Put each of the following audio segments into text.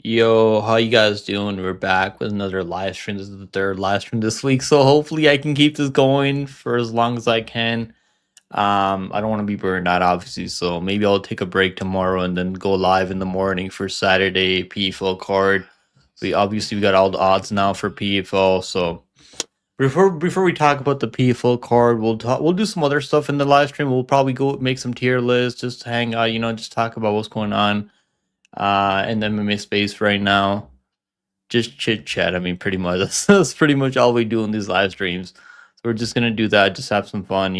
Yo, how you guys doing? We're back with another live stream. This is the third live stream this week, so hopefully I can keep this going for as long as I can. I don't want to be burned out, obviously, so maybe I'll take a break tomorrow and then go live in the morning for Saturday PFL card. We got all the odds now for PFL, so before we talk about the PFL card, we'll do some other stuff in the live stream. We'll probably go make some tier lists, just hang out, just talk about what's going on in the MMA space right now. Just chit chat. I mean, pretty much that's pretty much all we do in these live streams. So we're just gonna do that, just have some fun.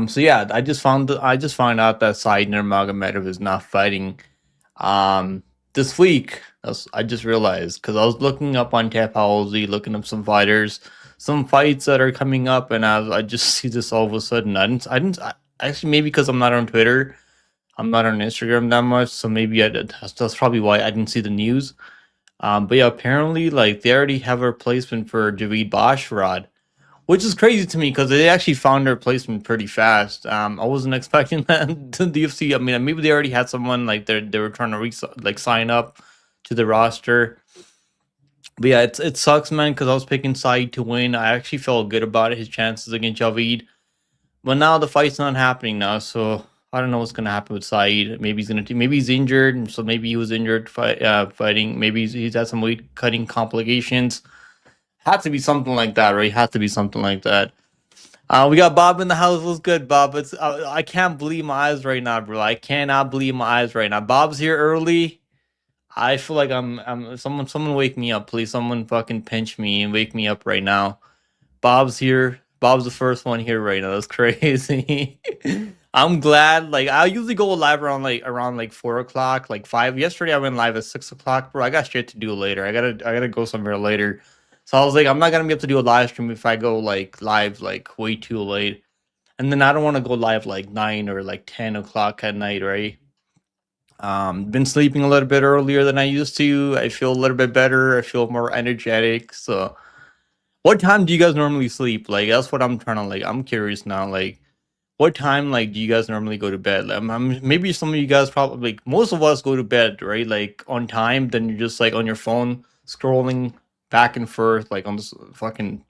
So yeah, I just found out that Said Nurmagomedov is not fighting this week. I just realized because I was looking up on Tapology, looking up some fighters, some fights that are coming up, and I just see this all of a sudden. Actually, maybe because I'm not on Twitter, I'm not on Instagram that much, so maybe that's probably why I didn't see the news. But yeah, apparently, like they already have a replacement for Javid Bashrad, which is crazy to me because they actually found a replacement pretty fast. I wasn't expecting that to the UFC. I mean, maybe they already had someone like they were trying to sign up to the roster. But yeah, it sucks, man, because I was picking Saeed to win. I actually felt good about his chances against Javid. But now the fight's not happening now, so I don't know what's gonna happen with Saeed. Maybe he's injured, so maybe he was injured fighting. Maybe he's had some weight cutting complications. Had to be something like that, right? Had to be something like that. We got Bob in the house. What's good, Bob? I can't believe my eyes right now, bro. I cannot believe my eyes right now. Bob's here early. I feel like I'm someone wake me up, please. Someone fucking pinch me and wake me up right now. Bob's here. Bob's the first one here right now. That's crazy. I'm glad. Like I usually go live around 4 o'clock, like 5. Yesterday I went live at 6 o'clock, bro. I got shit to do later. I gotta go somewhere later. So I was like, I'm not gonna be able to do a live stream if I go like live like way too late. And then I don't want to go live like 9 or like 10 o'clock at night, right? Been sleeping a little bit earlier than I used to. I feel a little bit better. I feel more energetic. So what time do you guys normally sleep? Like that's what I'm trying to like. I'm curious now. Like, what time like do you guys normally go to bed? Like, maybe some of you guys probably like most of us go to bed right like on time. Then you're just like on your phone scrolling back and forth like on this fucking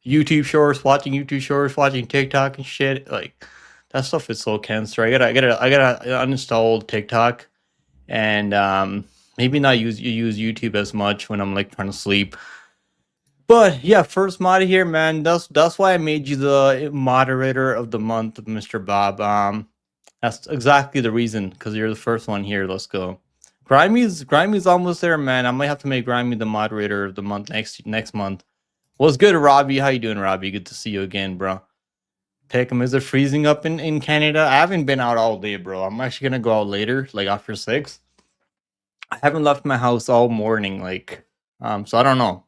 YouTube shorts, watching TikTok and shit. Like that stuff is so cancer. I gotta uninstall TikTok and maybe not use YouTube as much when I'm like trying to sleep. But yeah, first mod here, man. That's why I made you the moderator of the month, Mr. Bob. That's exactly the reason, because you're the first one here. Let's go. Grimey's almost there, man. I might have to make Grimey the moderator of the month next month. What's good, Robbie? How you doing, Robbie? Good to see you again, bro. Take him. Is it freezing up in Canada? I haven't been out all day, bro. I'm actually gonna go out later, like after 6. I haven't left my house all morning, like so I don't know.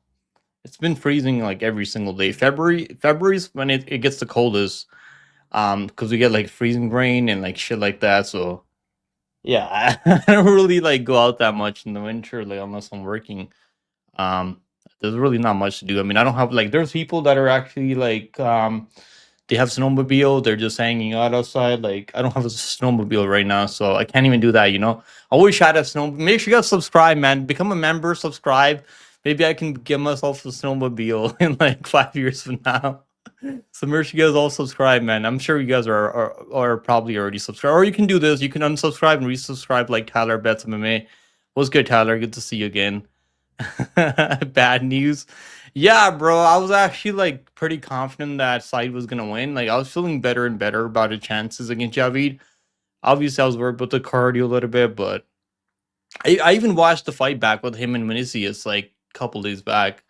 It's been freezing like every single day. February's when it gets the coldest. Because we get like freezing rain and like shit like that. So yeah, I don't really like go out that much in the winter, like unless I'm working. Um, there's really not much to do. I mean, I don't have like there's people that are actually like they have snowmobile, they're just hanging out outside. Like I don't have a snowmobile right now, so I can't even do that. I wish I had a snow. Make sure you guys subscribe, man. Become a member, subscribe. Maybe I can get myself a snowmobile in like 5 years from now. So make sure you guys all subscribe, man. I'm sure you guys are probably already subscribed. Or you can do this. You can unsubscribe and resubscribe like Tyler Bets MMA. What's good, Tyler? Good to see you again. Bad news. Yeah, bro. I was actually like pretty confident that Said was gonna win. Like I was feeling better and better about his chances against Javid. Obviously, I was worried about the cardio a little bit, but I even watched the fight back with him and Vinicius like a couple days back.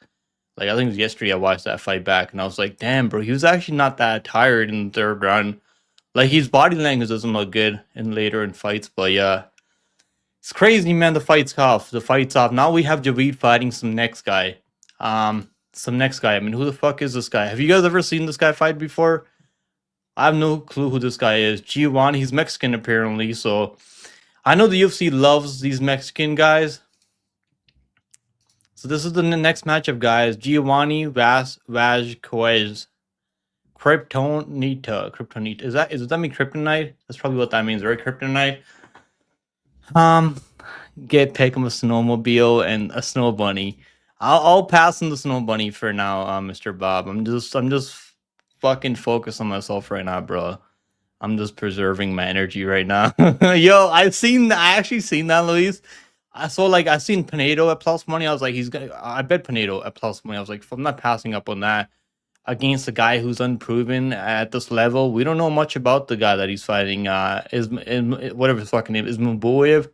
Like I think it was yesterday I watched that fight back and I was like, damn, bro, he was actually not that tired in the third round. Like his body language doesn't look good in later in fights, but yeah. It's crazy, man. The fight's off. The fight's off. Now we have Javid fighting some next guy. Some next guy. I mean, who the fuck is this guy? Have you guys ever seen this guy fight before? I have no clue who this guy is. Giovanni, he's Mexican apparently, so I know the UFC loves these Mexican guys. So this is the next matchup, guys. Giovanni Vazquez. Kryptonita. Does that mean kryptonite? That's probably what that means, right? Kryptonite. Um pick him a snowmobile and a snow bunny. I'll pass on the snow bunny for now, Mr. Bob. I'm just fucking focused on myself right now, bro. I'm just preserving my energy right now. Yo, I actually seen that, Luis. I saw like I seen Pinedo at plus money. I was like, he's gonna. I bet Pinedo at plus money. I was like, if I'm not passing up on that against a guy who's unproven at this level. We don't know much about the guy that he's fighting. Is whatever his fucking name is, Mabayev.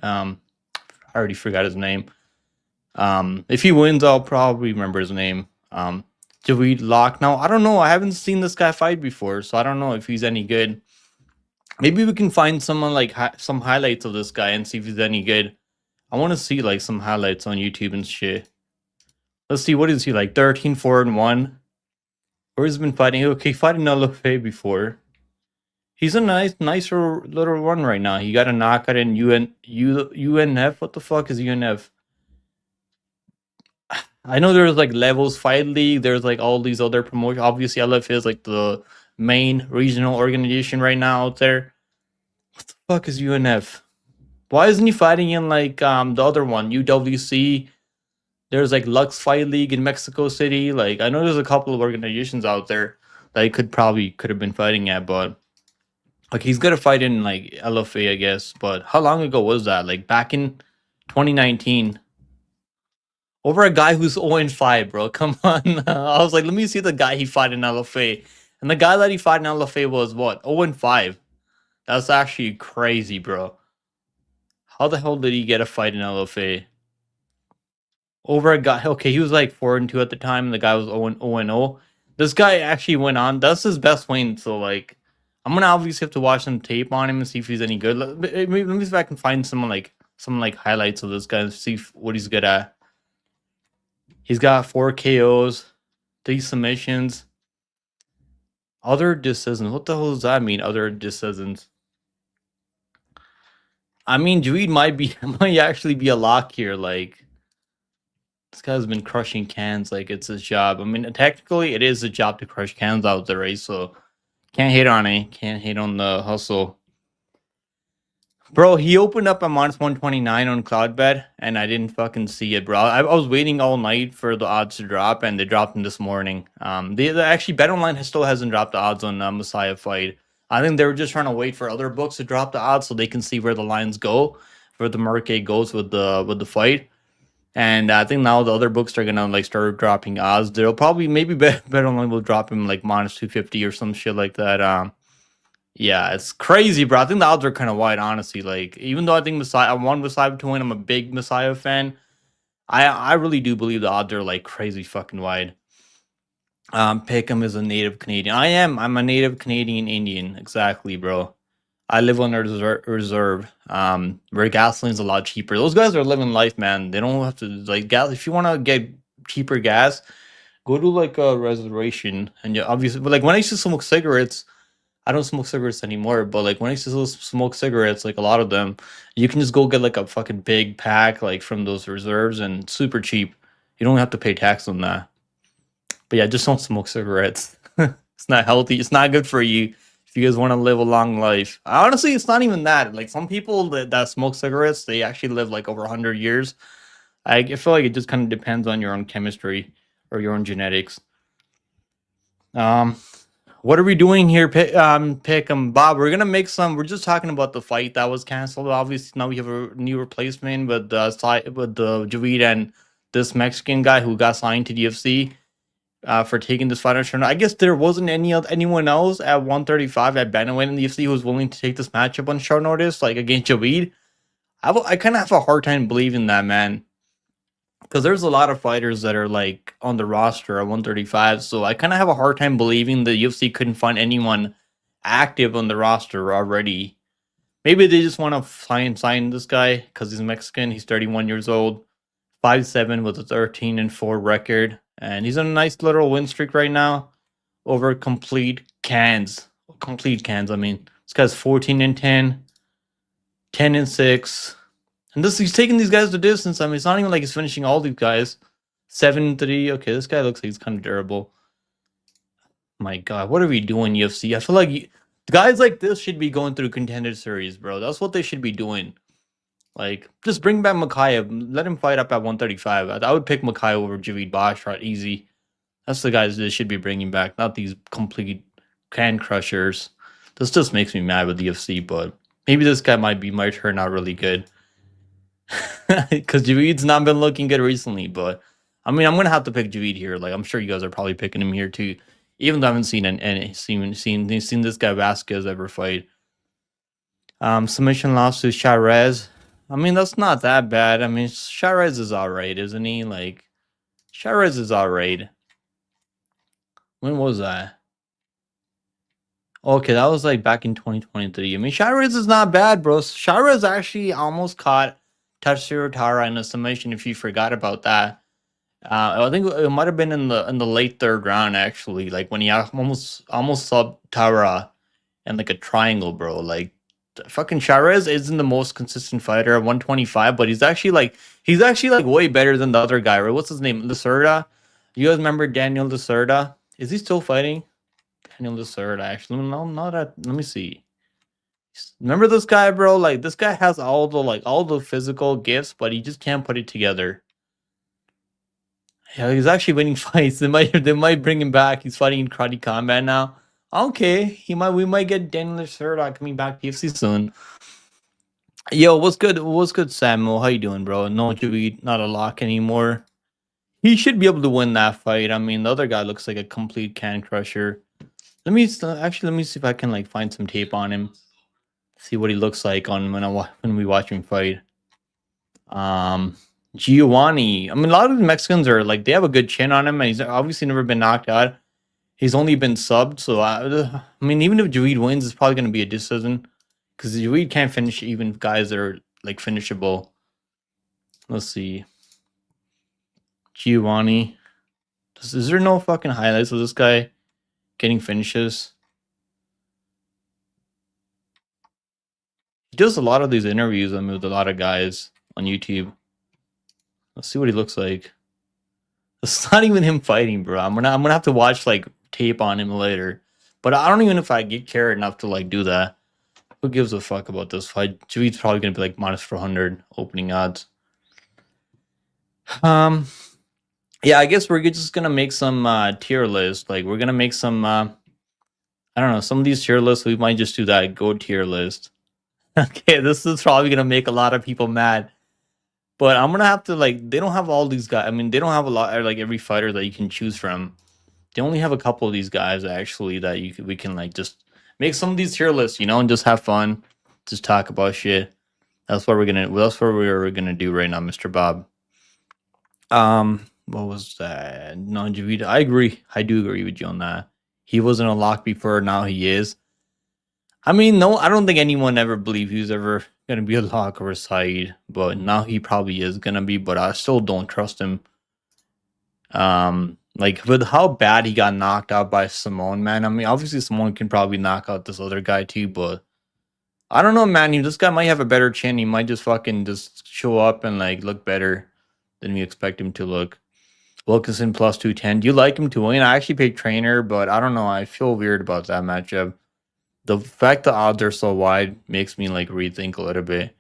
I already forgot his name. If he wins, I'll probably remember his name. Javid Lock. Now I don't know. I haven't seen this guy fight before, so I don't know if he's any good. Maybe we can find someone like some highlights of this guy and see if he's any good. I want to see like some highlights on YouTube and shit. Let's see, what is he like? 13, 4, and 1. Or he's been fighting. Okay, fighting LFA before. He's a nicer little run right now. He got a knockout in UNF. What the fuck is UNF? I know there's like levels fight league. There's like all these other promotions. Obviously, LFA is like the main regional organization right now out there. What the fuck is UNF? Why isn't he fighting in like the other one, UWC? There's like Lux Fight League in Mexico City. Like I know there's a couple of organizations out there that he could have been fighting at, but like he's gonna fight in like LFA, I guess. But how long ago was that? Like back in 2019. Over a guy who's 0-5, bro. Come on. I was like, let me see the guy he fought in LFA. And the guy that he fought in LFA was what? 0-5. That's actually crazy, bro. How the hell did he get a fight in LFA? Over a guy. Okay, he was like 4-2 at the time, and the guy was 0-0. This guy actually went on. That's his best win. So like, I'm gonna obviously have to watch some tape on him and see if he's any good. Let me see if I can find some highlights of this guy and see what he's good at. He's got 4 KOs, 3 submissions. Other decisions. What the hell does that mean? Other decisions. I mean, Javid might actually be a lock here. Like, this guy's been crushing cans like it's his job. I mean, technically, it is a job to crush cans out there, right? So, can't hate on it. Can't hate on the hustle. Bro, he opened up at -129 on Cloudbet, and I didn't fucking see it, bro. I was waiting all night for the odds to drop, and they dropped them this morning. They actually BetOnline still hasn't dropped the odds on Messiah fight. I think they were just trying to wait for other books to drop the odds so they can see where the lines go, where the market goes with the fight. And I think now the other books are gonna like start dropping odds. They'll probably maybe BetOnline will drop him like -250 or some shit like that. Yeah, it's crazy, bro. I think the odds are kind of wide, honestly. Like, even though I think Messiah, I want Messiah to win, I'm a big Messiah fan. I really do believe the odds are like crazy fucking wide. Pickham is a native Canadian. I'm a native Canadian Indian. Exactly, bro. I live on a reserve. Where gasoline's a lot cheaper. Those guys are living life, man. They don't have to like gas. If you want to get cheaper gas, go to like a reservation. And you obviously, but like when I used to smoke cigarettes. I don't smoke cigarettes anymore, but like when I used to smoke cigarettes, like a lot of them, you can just go get like a fucking big pack like from those reserves and super cheap. You don't have to pay tax on that. But yeah, just don't smoke cigarettes. It's not healthy. It's not good for you if you guys want to live a long life. Honestly, it's not even that. Like some people that smoke cigarettes, they actually live like over 100 years. I feel like it just kind of depends on your own chemistry or your own genetics. What are we doing here, Bob? We're gonna make some. We're just talking about the fight that was canceled. Obviously, now we have a new replacement with the Javid and this Mexican guy who got signed to the UFC for taking this fight on short notice. I guess there wasn't anyone else at 135 at bantamweight in the UFC who was willing to take this matchup on short notice, like against Javid. I kind of have a hard time believing that, man. Because there's a lot of fighters that are like on the roster at 135, so I kind of have a hard time believing the UFC couldn't find anyone active on the roster already. Maybe they just want to sign this guy because he's Mexican. He's 31 years old, 5'7" with a 13-4 record, and he's on a nice little win streak right now over complete cans. Complete cans. I mean, this guy's 14-10, 10-6. And he's taking these guys the distance. I mean, it's not even like he's finishing all these guys. 7-3. Okay, this guy looks like he's kind of durable. My God, what are we doing, UFC? I feel like guys like this should be going through Contender Series, bro. That's what they should be doing. Like, just bring back Mikhail. Let him fight up at 135. I would pick Mikhail over Javid Bashrat easy. That's the guys they should be bringing back, not these complete can crushers. This just makes me mad with the UFC, but maybe this guy might turn out really good. Because Javid's not been looking good recently, but I mean, I'm gonna have to pick Javid here. Like, I'm sure you guys are probably picking him here too, even though I haven't seen this guy Vasquez ever fight. Submission loss to Charez. I mean, that's not that bad. I mean, Charez is alright, isn't he? Like, Charez is alright. When was that? Okay, that was like back in 2023. I mean, Charez is not bad, bro. Charez actually almost caught Tatsuro Tara in a submission. If you forgot about that, I think it might have been in the late third round actually. Like when he almost subbed Tara in like a triangle, bro. Like fucking Charez isn't the most consistent fighter at 125, but he's actually like way better than the other guy, right? What's his name? Lacerda. You guys remember Daniel Lacerda? Is he still fighting? Daniel Lacerda, actually. No, not at. Let me see. Remember this guy, bro? Like this guy has all the physical gifts, but he just can't put it together. Yeah, he's actually winning fights. They might bring him back. He's fighting in karate combat now. Okay, we might get Daniel Lacerda coming back to UFC soon. Yo, what's good? What's good, Samuel? How you doing, bro? No Javid, not a lock anymore. He should be able to win that fight. I mean, the other guy looks like a complete can crusher. Let me see if I can like find some tape on him. See what he looks like on when we watch him fight. Giovanni. I mean, a lot of the Mexicans are like they have a good chin on him, and he's obviously never been knocked out. He's only been subbed, so I mean, even if Javid wins, it's probably going to be a decision because Javid can't finish even guys that are like finishable. Let's see. Giovanni. Is there no fucking highlights of this guy getting finishes? He does a lot of these interviews with a lot of guys on YouTube. Let's see what he looks like. It's not even him fighting, bro. I'm gonna have to watch like tape on him later. But I don't even know if I get care enough to like do that. Who gives a fuck about this fight? Javid's probably gonna be like minus 400 opening odds. Yeah, I guess we're just gonna make some tier list. Like we're gonna make some I don't know, some of these tier lists, we might just do that go tier list. Okay, this is probably gonna make a lot of people mad. But I'm gonna have to like they don't have all these guys. I mean, they don't have a lot like every fighter that you can choose from. They only have a couple of these guys actually that we can like just make some of these tier lists, and just have fun, just talk about shit. That's what we're gonna do right now, Mr. Bob. What was that? No, Javid. I agree. I do agree with you on that. He wasn't a lock before, now he is. I mean, no, I don't think anyone ever believed he was ever gonna be a lock or a side, but now he probably is gonna be. But I still don't trust him. Like with how bad he got knocked out by Simone, man. I mean, obviously Simone can probably knock out this other guy too, but I don't know, man. This guy might have a better chin. He might just fucking just show up and like look better than we expect him to look. Wilkinson plus 210. Do you like him to win? I actually paid trainer, but I don't know. I feel weird about that matchup. The fact the odds are so wide makes me like rethink a little bit.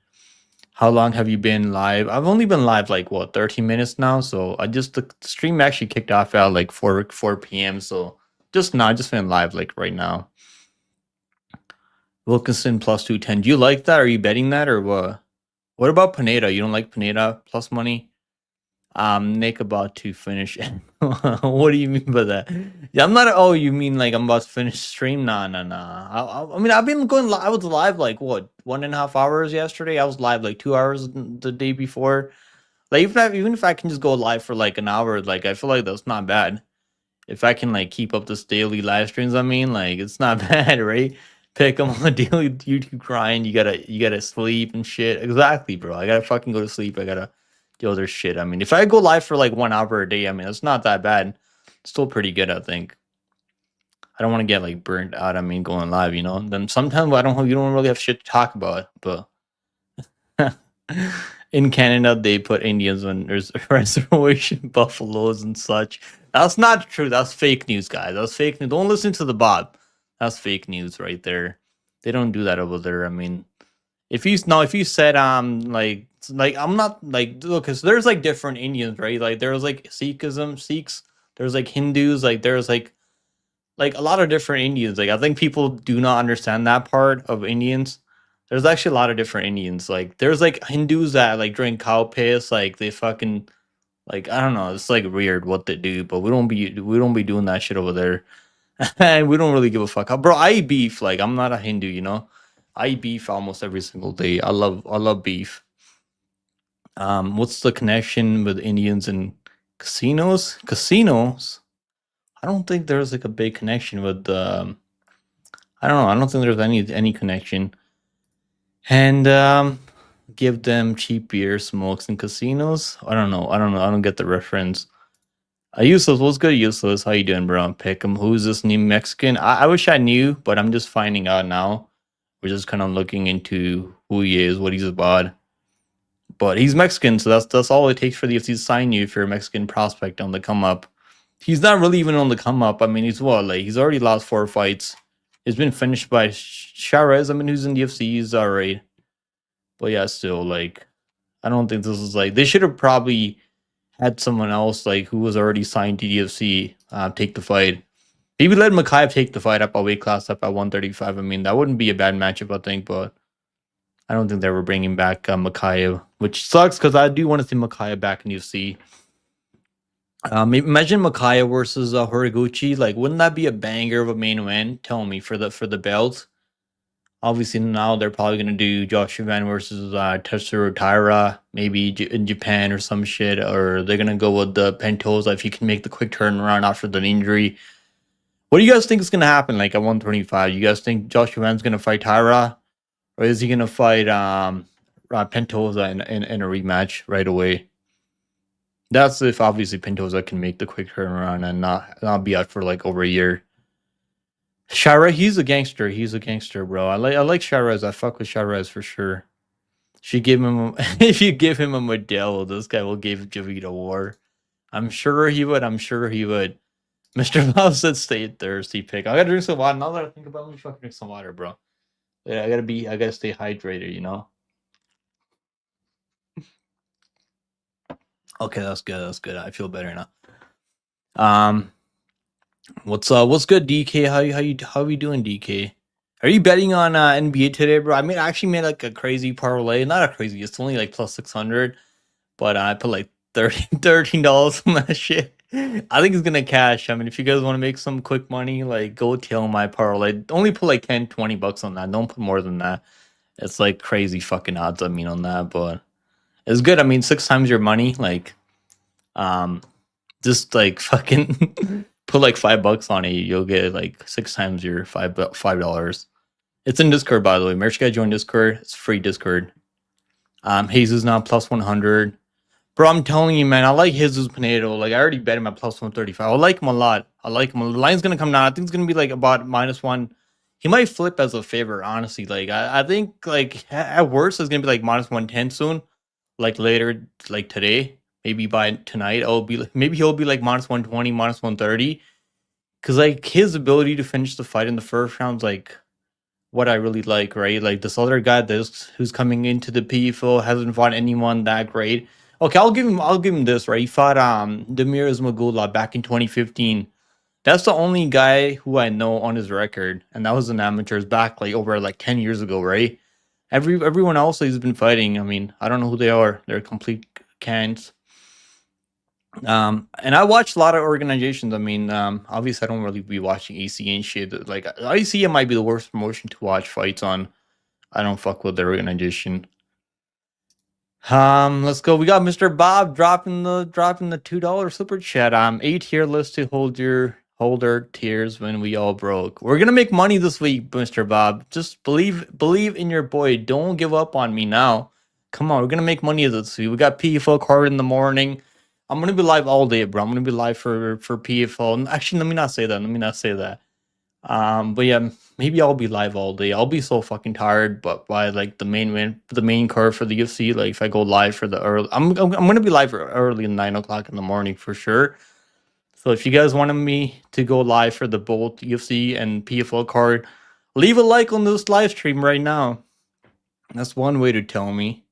How long have you been live? I've only been live like what 13 minutes now. So the stream actually kicked off at like 4 p.m. So just been live like right now. Wilkinson plus 210. Do you like that? Are you betting that or what? What about Pineda? You don't like Pineda plus money? Nick about to finish. What do you mean by that? Yeah, I'm not. Oh, you mean like I'm about to finish stream? Nah. I mean, I've been going. I was live like what 1.5 hours yesterday. I was live like 2 hours the day before. Like even if I can just go live for like an hour, like I feel like that's not bad. If I can like keep up this daily live streams, I mean, like it's not bad, right? Pick them on a daily YouTube grind. You gotta sleep and shit. Exactly, bro. I gotta fucking go to sleep. I gotta do other shit. I mean, if I go live for like 1 hour a day, I mean, it's not that bad. It's still pretty good, I think. I don't want to get like burnt out. I mean, going live, Then sometimes you don't really have shit to talk about. But in Canada, they put Indians on there's reservation buffaloes and such. That's not true. That's fake news, guys. That's fake news. Don't listen to the Bob. That's fake news right there. They don't do that over there. I mean, if you said like It's like I'm not like look, cause there's like different Indians, right? Like there's like Sikhs, there's like Hindus, like there's like a lot of different Indians. Like I think people do not understand that part of Indians. There's actually a lot of different Indians. Like there's like Hindus that like drink cow piss, like they fucking like I don't know, it's like weird what they do, but we don't be doing that shit over there. And we don't really give a fuck. Bro, I eat beef. Like I'm not a Hindu, you know. I eat beef almost every single day. I love beef. What's the connection with Indians and casinos? Casinos? I don't think there's like a big connection with I don't know. I don't think there's any connection. And give them cheap beer, smokes, and casinos. I don't know. I don't know. I don't get the reference. Useless, what's good, Useless? How you doing, bro? Pick him. Who's this new Mexican? I wish I knew, but I'm just finding out now. We're just kind of looking into who he is, what he's about. But he's Mexican, so that's all it takes for the UFC to sign you if you're a Mexican prospect on the come up. He's not really even on the come up. I mean, he's what, like he's already lost 4 fights. He's been finished by Charez. I mean, who's in the UFC? He's alright. But yeah, still, like, I don't think this is like they should have probably had someone else like who was already signed to the UFC take the fight. Maybe let Makayev take the fight up a weight class up at 135. I mean, that wouldn't be a bad matchup, I think, but I don't think they were bringing back Makayev, which sucks because I do want to see Makayev back in UFC. Imagine Makayev versus Horiguchi. Like, wouldn't that be a banger of a main event? Tell me for the belt. Obviously, now they're probably gonna do Josh Van versus Tetsuro Taira, maybe in Japan or some shit, or they're gonna go with the Pentosa if he can make the quick turnaround after the injury. What do you guys think is gonna happen? Like at 125, you guys think Josh Van's gonna fight Taira, or is he gonna fight Pentosa in a rematch right away? That's if obviously Pentosa can make the quick turnaround and not be out for like over a year. Shara, he's a gangster. He's a gangster, bro. I like Sharez. I fuck with Sharez for sure. If you give him if you give him a Modelo, this guy will give Javid a war. I'm sure he would. I'm sure he would. Mr. Bob said stay thirsty pick. I gotta drink some water. Now that I think about it, let me fucking drink some water, bro. Yeah, I gotta stay hydrated, you know? Okay, that's good. That's good. I feel better now. What's good, DK? How are you doing, DK? Are you betting on NBA today, bro? I actually made like a crazy parlay. Not a crazy, it's only like plus 600, but I put like $13 on that shit. I think it's gonna cash. I mean, if you guys want to make some quick money, like go tail my parlay. Only put like 10-20 bucks on that. Don't put more than that. It's like crazy fucking odds, I mean, on that, but it's good. I mean, 6 times your money, like um just like fucking put like $5 on it, you'll get like 6 times your $5. It's in Discord, by the way. Make sure you guys join Discord. It's free Discord. Jesus now plus 100. Bro, I'm telling you, man, I like Jesus Pinedo. Like, I already bet him at plus 135. I like him a lot. I like him. The line's gonna come down. I think it's gonna be like about -1. He might flip as a favorite, honestly. Like, I think like at worst it's gonna be like -110 soon. Like later, like today, maybe by tonight, maybe he'll be like -120, -130. Cause like his ability to finish the fight in the first round's like what I really like, right? Like this other guy who's coming into the PFL hasn't fought anyone that great. Okay, I'll give him this, right? He fought Demir Ismagulov back in 2015. That's the only guy who I know on his record, and that was an amateur's back like over like 10 years ago, right? Everyone else he's been fighting, I mean, I don't know who they are. They're complete cans. And I watch a lot of organizations. I mean, obviously I don't really be watching AC and shit. Like ICA might be the worst promotion to watch fights on. I don't fuck with their organization. Let's go. We got Mr. Bob dropping the $2 super chat. 8 tier list to hold our tears when we all broke. We're gonna make money this week, Mr. Bob. Just believe in your boy. Don't give up on me now. Come on, we're gonna make money this week. We got PFL card in the morning. I'm gonna be live all day, bro. I'm gonna be live for PFL. Actually, let me not say that. But yeah, maybe I'll be live all day. I'll be so fucking tired, but by like the main card for the UFC, like if I go live for the early, I'm gonna be live early at 9 o'clock in the morning for sure. So if you guys wanted me to go live for the both UFC and PFL card, leave a like on this live stream right now. That's one way to tell me.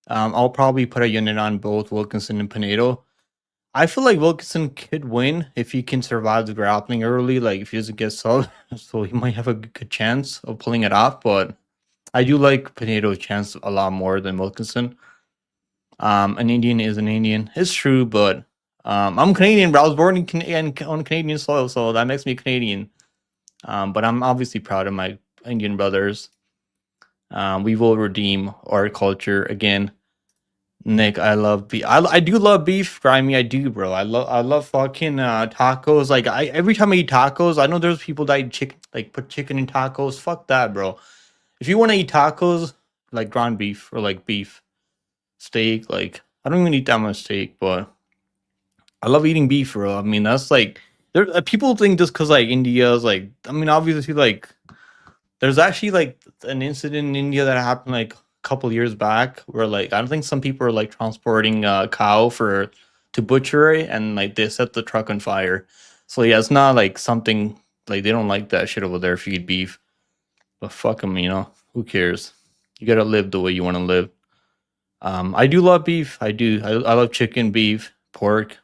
I'll probably put a unit on both Wilkinson and Pinedo. I feel like Wilkinson could win if he can survive the grappling early. Like if he doesn't get subbed, so he might have a good chance of pulling it off. But I do like Pinedo's chance a lot more than Wilkinson. An Indian is an Indian. It's true, but I'm Canadian, but I was born on Canadian soil, so that makes me Canadian. But I'm obviously proud of my Indian brothers. We will redeem our culture again. Nick, I love beef. I do love beef, Grimy. I do, bro. I love fucking tacos. Like every time I eat tacos, I know there's people that eat chicken, like put chicken in tacos. Fuck that, bro. If you want to eat tacos, like ground beef or like beef steak, like I don't even eat that much steak, but I love eating beef, bro. I mean, that's like there. People think just because like India's like, I mean, obviously like there's actually like an incident in India that happened like a couple years back where like I don't think some people are like transporting a cow for to butcher it and like they set the truck on fire. So yeah, it's not like something like they don't like that shit over there if you eat beef. But fuck them, you know. Who cares? You gotta live the way you want to live. I do love beef. I do. I love chicken, beef, pork.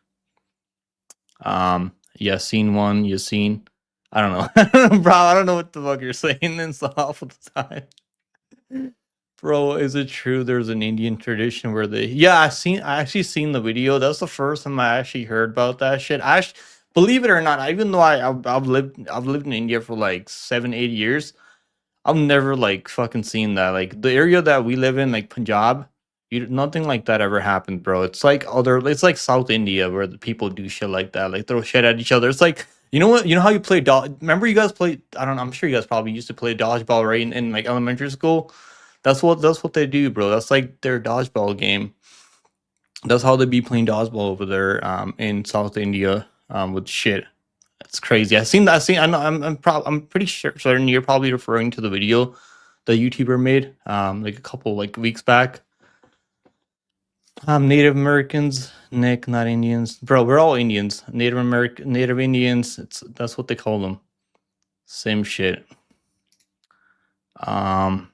Yeah, seen one. You seen? I don't know, bro. I don't know what the fuck you're saying. It's half of the time, bro. Is it true? There's an Indian tradition where they. Yeah, I actually seen the video. That's the first time I actually heard about that shit. Believe it or not, even though I've lived in India for like 7, 8 years. I've never like fucking seen that. Like the area that we live in, like Punjab, nothing like that ever happened, bro. It's like South India where the people do shit like that, like throw shit at each other. It's like you know what? You know how you play dodge? Remember you guys play? I don't know. I'm sure you guys probably used to play dodgeball right in like elementary school. That's what they do, bro. That's like their dodgeball game. That's how they be playing dodgeball over there, in South India, with shit. It's crazy. I seen that. I know. I'm pretty sure. Certain you're probably referring to the video the YouTuber made, like a couple like weeks back. Native Americans, Nick, not Indians, bro. We're all Indians. Native Indians. That's what they call them. Same shit. Um,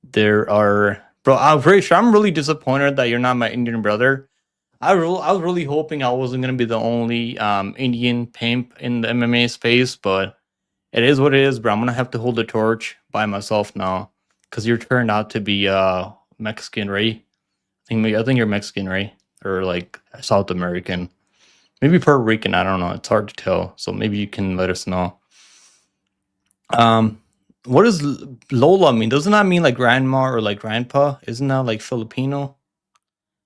there are, bro. I'm pretty sure. I'm really disappointed that you're not my Indian brother. I was really hoping I wasn't gonna be the only Indian pimp in the MMA space, but it is what it is, bro. I'm gonna have to hold the torch by myself now, cause you're turned out to be Mexican, right? I think you're Mexican, right? Or like South American, maybe Puerto Rican. I don't know. It's hard to tell. So maybe you can let us know. Um, what does Lola mean? Doesn't that mean like grandma or like grandpa? Isn't that like Filipino?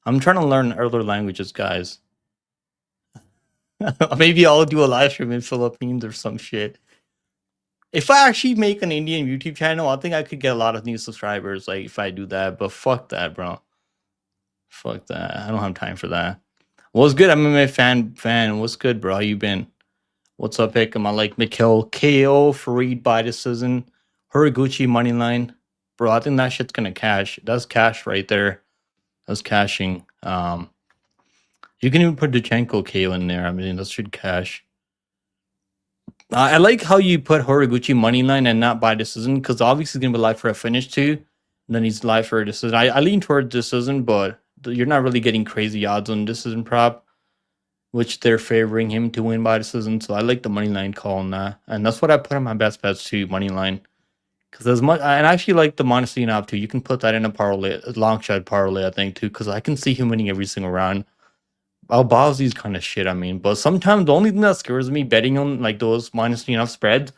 I'm trying to learn other languages, guys. Maybe I'll do a live stream in Philippines or some shit. If I actually make an Indian YouTube channel, I think I could get a lot of new subscribers. Like if I do that, but fuck that, bro. Fuck that. I don't have time for that. What's good? I'm a fan. What's good, bro? How you been? What's up, Hickam? I like Mikhail KO, Fareed by decision, Horiguchi moneyline. Bro, I think that shit's gonna cash. That's cash right there. That's cashing. You can even put Duchenko KO in there. I mean, that should cash. I like how you put Horiguchi moneyline and not by decision, because obviously he's gonna be live for a finish too. And then he's live for a decision. I lean towards decision, but you're not really getting crazy odds on decision prop, which they're favoring him to win by decision. So I like the money line call on that, and that's what I put on my best bets too, money line. Because as much, and I actually like the Montesino up too. You can put that in a parlay, a long shot parlay, I think too, because I can see him winning every single round. Al-Bowsey's kind of shit, I mean, but sometimes the only thing that scares me betting on like those minus enough spreads,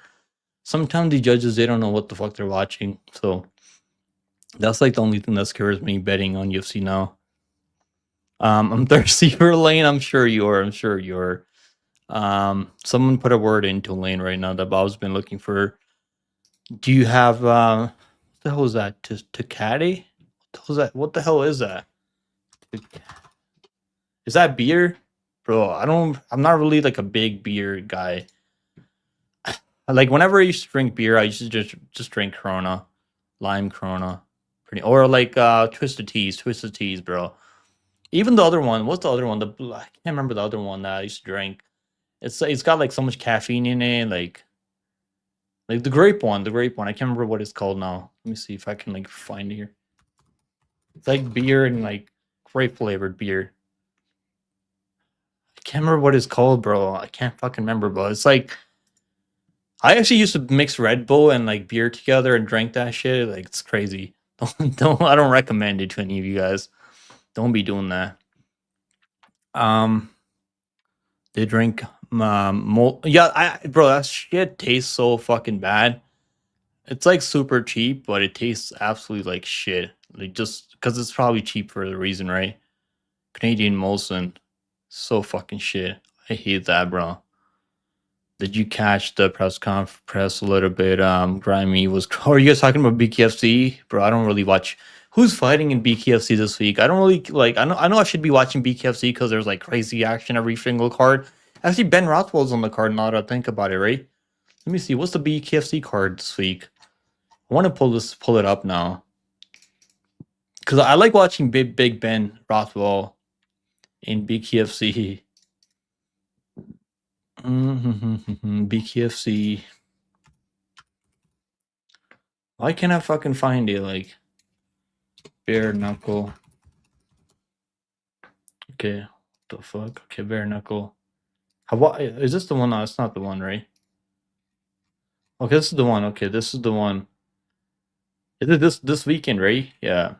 sometimes the judges they don't know what the fuck they're watching. So that's like the only thing that scares me betting on UFC now. I'm thirsty for Lane. I'm sure you are. I'm sure you are. Someone put a word into Lane right now that Bob's been looking for. Do you have what the hell is that? Tecate? What the hell is that? Is that beer? Bro, I'm not really like a big beer guy. Like whenever I used to drink beer, I used to just drink Corona, lime Corona, or like Twisted Teas, bro. Even the other one, what's the other one? I can't remember the other one that I used to drink. It's got like so much caffeine in it, like the grape one. I can't remember what it's called now. Let me see if I can like find it here. It's like beer and like grape flavored beer. I can't remember what it's called, bro. I can't fucking remember, but it's like I actually used to mix Red Bull and like beer together and drink that shit. Like it's crazy. Don't I don't recommend it to any of you guys. Don't be doing that. Um, they drink yeah, bro, that shit tastes so fucking bad. It's like super cheap, but it tastes absolutely like shit. Like just because it's probably cheap for the reason, right? Canadian Molson, so fucking shit. I hate that, bro. Did you catch the press a little bit? Grimy was. Oh, are you guys talking about BKFC, bro? I don't really watch. Who's fighting in BKFC this week? I don't really like. I know I should be watching BKFC because there's like crazy action every single card. Actually, Ben Rothwell's on the card. Now that I think about it, right? Let me see. What's the BKFC card this week? I want to pull it up now because I like watching Big Ben Rothwell in BKFC. BKFC. Why can't I fucking find it? Like bare knuckle. Okay, what the fuck? Okay, bare knuckle. How is this the one? No, it's not the one, right? Okay, this is the one. Okay, this is the one. Is it this weekend, right? Yeah.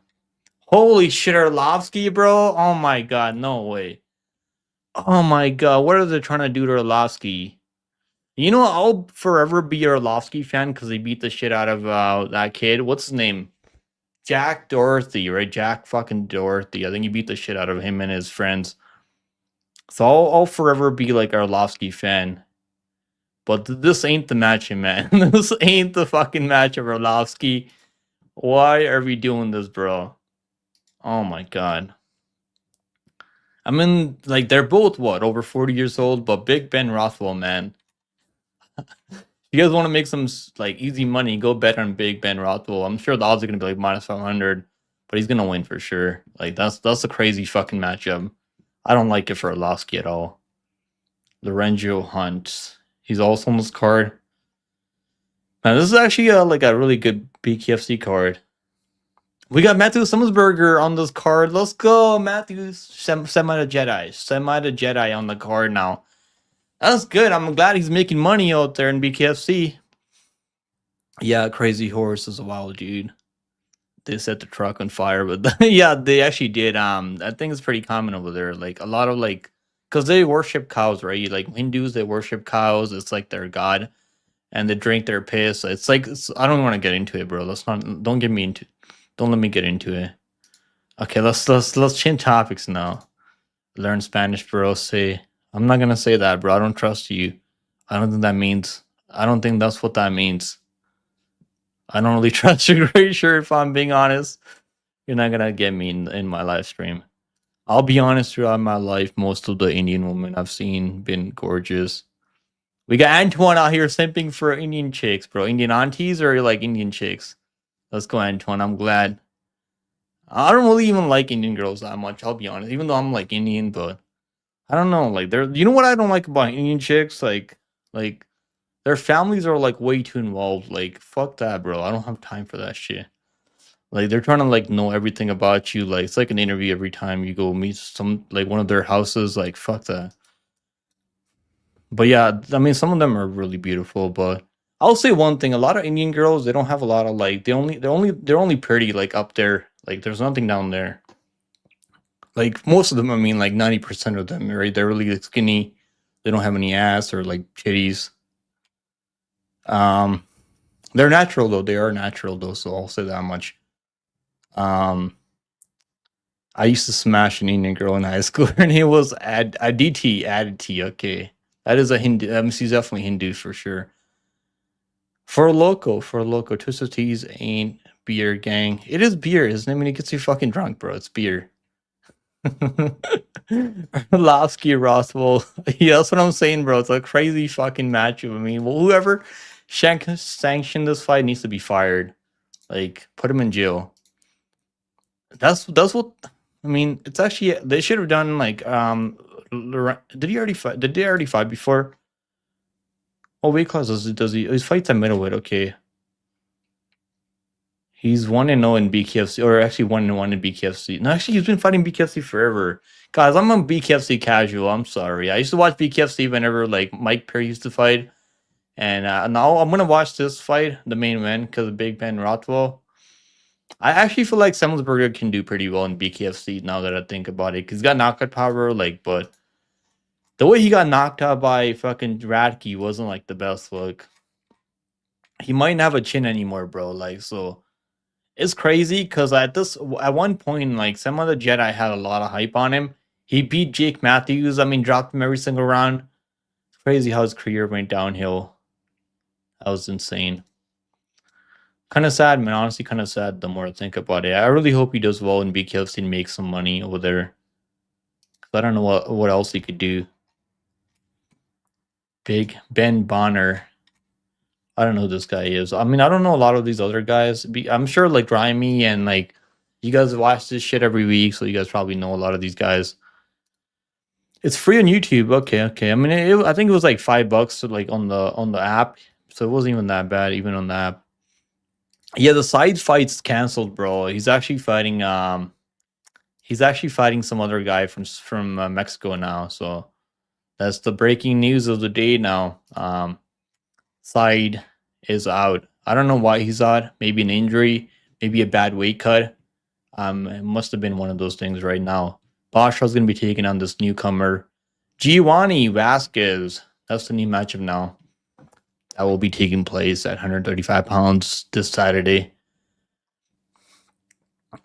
Holy shit, Arlovsky, bro! Oh my god, no way. Oh my god, what are they trying to do to Arlovsky? You know, I'll forever be a Arlovsky fan because he beat the shit out of that kid. What's his name? Jack Dorothy, right? Jack fucking Dorothy. I think he beat the shit out of him and his friends. So I'll forever be like a Arlovsky fan. But this ain't the match, man. This ain't the fucking match of Arlovsky. Why are we doing this, bro? Oh my god. I mean, like, they're both, what, over 40 years old? But Big Ben Rothwell, man. You guys want to make some, like, easy money, go bet on Big Ben Rothwell. I'm sure the odds are going to be, like, minus 500. But he's going to win for sure. Like, that's a crazy fucking matchup. I don't like it for Arlovsky at all. Lorenzo Hunt. He's also on this card. Man, this is actually like a really good BKFC card. We got Matthew Summelsberger on this card. Let's go, Matthew. Semi the Jedi. Semi the Jedi on the card now. That's good. I'm glad he's making money out there in BKFC. Yeah, Crazy Horse is a wild dude. They set the truck on fire, but yeah, they actually did. I think it's pretty common over there. Like a lot of like, cause they worship cows, right? Like Hindus, they worship cows. It's like their god, and they drink their piss. It's like I don't want to get into it, bro. Let's not. Don't get me into. Don't let me get into it. Okay, let's change topics now. Learn Spanish, bro. Say I'm not gonna say that, bro. I don't trust you. I don't think that means. I don't think that's what that means. I don't really trust you, great sure if I'm being honest. You're not gonna get me in my live stream. I'll be honest, throughout my life, most of the Indian women I've seen been gorgeous. We got Antoine out here simping for Indian chicks, bro. Indian aunties or like Indian chicks? Let's go, Antoine. I'm glad. I don't really even like Indian girls that much, I'll be honest. Even though I'm like Indian, but I don't know. Like they're you know what I don't like about Indian chicks? Like their families are like way too involved. Like fuck that, bro. I don't have time for that shit. Like they're trying to like know everything about you. Like it's like an interview every time you go meet some like one of their houses. Like fuck that. But yeah, I mean some of them are really beautiful. But I'll say one thing: a lot of Indian girls they don't have a lot of like they're only pretty like up there. Like there's nothing down there. Like most of them, I mean like 90% of them, right? They're really like, skinny. They don't have any ass or like titties. Um, they're natural though. They are natural though. So I'll say that much. Um, I used to smash an Indian girl in high school. Her name was Aditi. Aditi. Okay, that is a Hindu. She's definitely Hindu for sure. For loco, Twisted Teas ain't beer, gang. It is beer, isn't it? I mean, it gets you fucking drunk, bro. It's beer. Lasky Rothwell. Yeah, that's what I'm saying, bro. It's a crazy fucking matchup. I mean, well, whoever sanctioned this fight needs to be fired. Like, put him in jail. That's what I mean. It's actually they should have done like did he already fight? Did they already fight before? Oh, weight class does he? He fights at middleweight. Okay, He's 1-0 in BKFC, or actually 1-1 in BKFC. No, actually, he's been fighting BKFC forever. Guys, I'm a BKFC casual. I'm sorry. I used to watch BKFC whenever like Mike Perry used to fight, and now I'm gonna watch this fight, the main event, because of Big Ben Rothwell. I actually feel like Semelsberger can do pretty well in BKFC now that I think about it, because he's got knockout power, like, but the way he got knocked out by fucking Radke wasn't like the best look. He might not have a chin anymore, bro. Like, so it's crazy because at one point, like some of the Jedi had a lot of hype on him. He beat Jake Matthews. I mean, dropped him every single round. It's crazy how his career went downhill. That was insane. Kind of sad, man. Honestly, kind of sad the more I think about it. I really hope he does well in BKFC and makes some money over there. I don't know what else he could do. Big Ben Bonner. I don't know who this guy is. I mean, I don't know a lot of these other guys. I'm sure like Grimy and like you guys watch this shit every week, so you guys probably know a lot of these guys. It's free on YouTube. Okay. I mean, I think it was like $5 like on the app, so it wasn't even that bad even on the app. Yeah, the side fight's canceled, bro. He's actually fighting some other guy from Mexico now. So that's the breaking news of the day now. Side is out. I don't know why he's out. Maybe an injury, maybe a bad weight cut. It must have been one of those things right now. Basha's going to be taking on this newcomer, Giovanni Vasquez. That's the new matchup now. That will be taking place at 135 pounds this Saturday.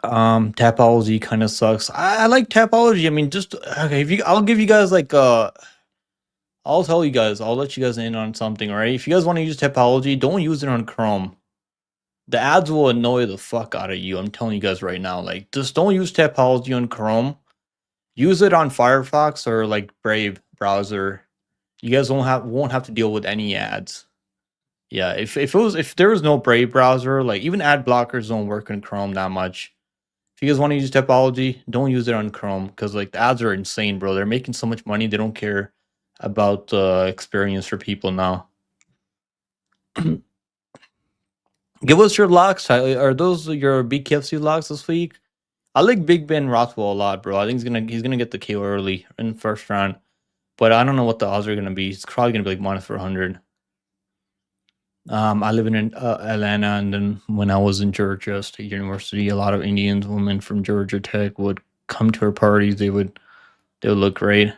Tapology kind of sucks. I like Tapology. I mean, just okay. I'll give you guys like I'll tell you guys. I'll let you guys in on something. All right. If you guys want to use Tapology, don't use it on Chrome. The ads will annoy the fuck out of you. I'm telling you guys right now. Like, just don't use Tapology on Chrome. Use it on Firefox or like Brave browser. You guys won't have to deal with any ads. Yeah, if there was no Brave browser, like even ad blockers don't work on Chrome that much. If you guys want to use Tapology, don't use it on Chrome because like the ads are insane, bro. They're making so much money, they don't care about the experience for people now. Give us your locks, Tyler. Are those your BKFC locks this week? I like Big Ben Rothwell a lot, bro. I think he's gonna get the KO early in the first round, but I don't know what the odds are gonna be. It's probably gonna be like -400. I live in Atlanta, and then when I was in Georgia State University, a lot of Indian women from Georgia Tech would come to our parties. They would look great.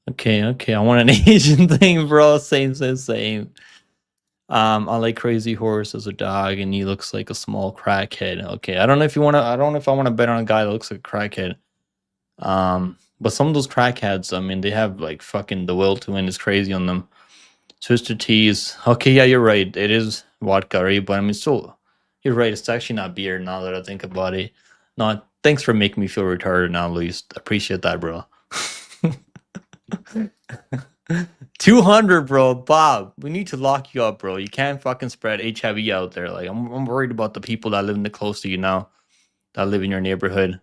Okay. I want an Asian thing, bro. Same. I like Crazy Horse as a dog, and he looks like a small crackhead. Okay, I don't know if I want to bet on a guy that looks like a crackhead. But some of those crackheads, I mean, they have like fucking the will to win is crazy on them. Twisted Teas. Okay, yeah, you're right. It is vodka, right? But I mean, still, you're right. It's actually not beer now that I think about it. No, thanks for making me feel retarded now, Luis. Appreciate that, bro. 200, bro. Bob, we need to lock you up, bro. You can't fucking spread HIV out there. Like, I'm worried about the people that live close to you now, that live in your neighborhood.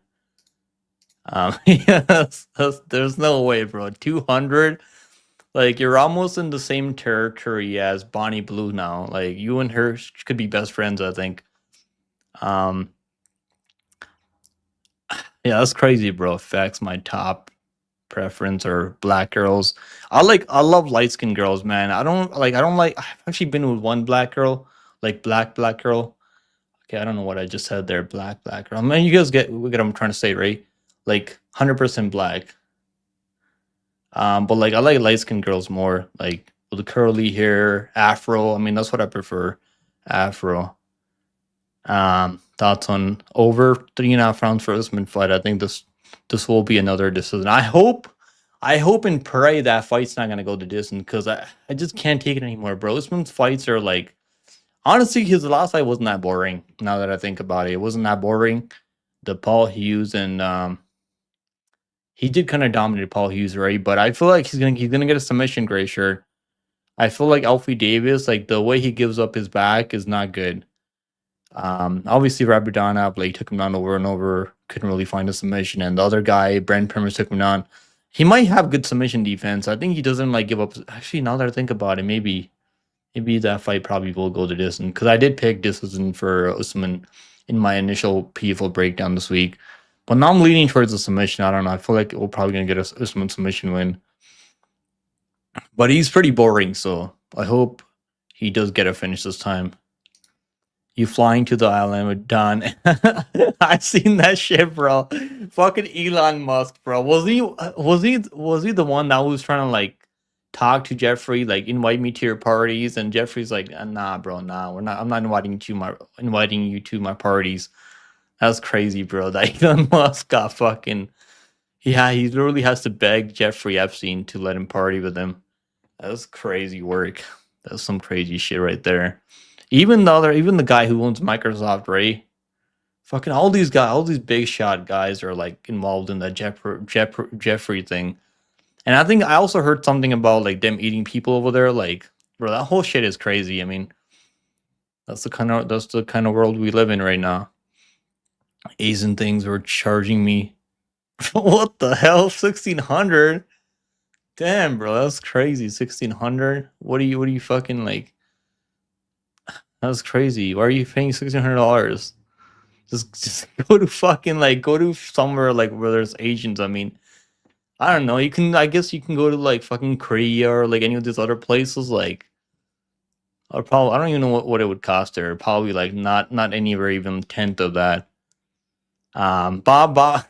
Yes, there's no way, bro. 200. Like, you're almost in the same territory as Bonnie Blue now. Like, you and her could be best friends, I think. Yeah, that's crazy, bro. Facts, my top preference are black girls. I love light-skinned girls, man. I don't like I've actually been with one black girl, like black girl. Okay, I don't know what I just said there. Black girl. I mean, you guys get what I'm trying to say, right? Like 100% black. But like I like light-skinned girls more, like with the curly hair, afro. I mean, that's what I prefer, afro. Thoughts on over 3.5 rounds for Usman fight? I think this will be another decision. I hope and pray that fight's not gonna go the distance because I just can't take it anymore, bro. Usman's fights are like, honestly, his last fight wasn't that boring. Now that I think about it, it wasn't that boring. The Paul Hughes and he did kind of dominate Paul Hughes, right? But I feel like he's gonna get a submission, gray shirt. I feel like Alfie Davis, like the way he gives up his back is not good. Obviously Rabadana, like took him down over and over, couldn't really find a submission, and the other guy, Brent Primus, took him down. He might have good submission defense. I think he doesn't like give up. Actually, now that I think about it, maybe Maybe that fight probably will go to Disson because I did pick Disson for Usman in my initial PFL breakdown this week. But now I'm leaning towards a submission. I don't know. I feel like we're probably gonna get a Usman submission win. But he's pretty boring, so I hope he does get a finish this time. You flying to the island with Don. I've seen that shit, bro. Fucking Elon Musk, bro. Was he the one that was trying to like talk to Jeffrey, like invite me to your parties? And Jeffrey's like, nah, bro, nah, I'm not inviting you to my parties. That's crazy, bro. That Elon Musk got fucking yeah, he literally has to beg Jeffrey Epstein to let him party with him. That's crazy work. That's some crazy shit right there. Even the guy who owns Microsoft, right? Fucking all these guys, all these big shot guys are like involved in that Jeffrey thing. And I think I also heard something about like them eating people over there. Like, bro, that whole shit is crazy. I mean, that's the kind of world we live in right now. Asian things were charging me. What the hell? 1600? Damn, bro, that's crazy. 1600? What are you fucking like? That's crazy. Why are you paying $1,600? Just go to fucking like go to somewhere like where there's Asians. I mean, I don't know. I guess you can go to like fucking Korea or like any of these other places. Like, I don't even know what it would cost there. Probably like not anywhere even tenth of that. Bob Bob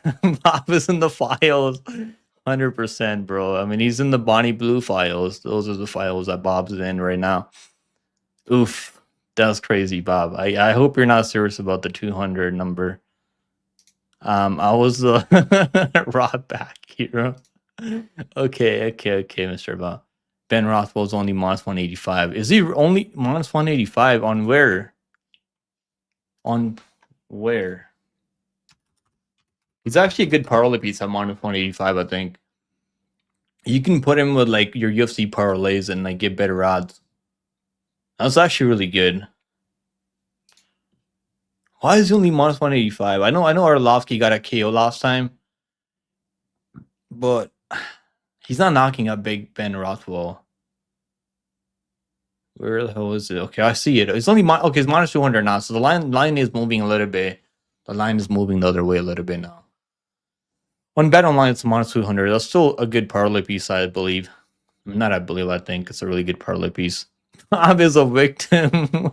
is in the files. 100%, bro. I mean, he's in the Bonnie Blue files. Those are the files that Bob's in right now. Oof. That's crazy, Bob. I hope you're not serious about the 200 number. I was the raw back hero. Okay, Mr. Bob. Ben Rothwell's only minus 185. Is he only minus 185 on where? On where? He's actually a good parlay piece at minus 185, I think. You can put him with like your UFC parlays and like get better odds. That's actually really good. Why is he only minus 185? I know Arlovsky got a KO last time, but he's not knocking out Big Ben Rothwell. Where the hell is it? Okay, I see it. It's only okay. It's minus 200 now, so the line is moving a little bit. The line is moving the other way a little bit now. On Bet Online, it's minus 200. That's still a good parlay piece, I believe. I think it's a really good parlay piece. Bob is a victim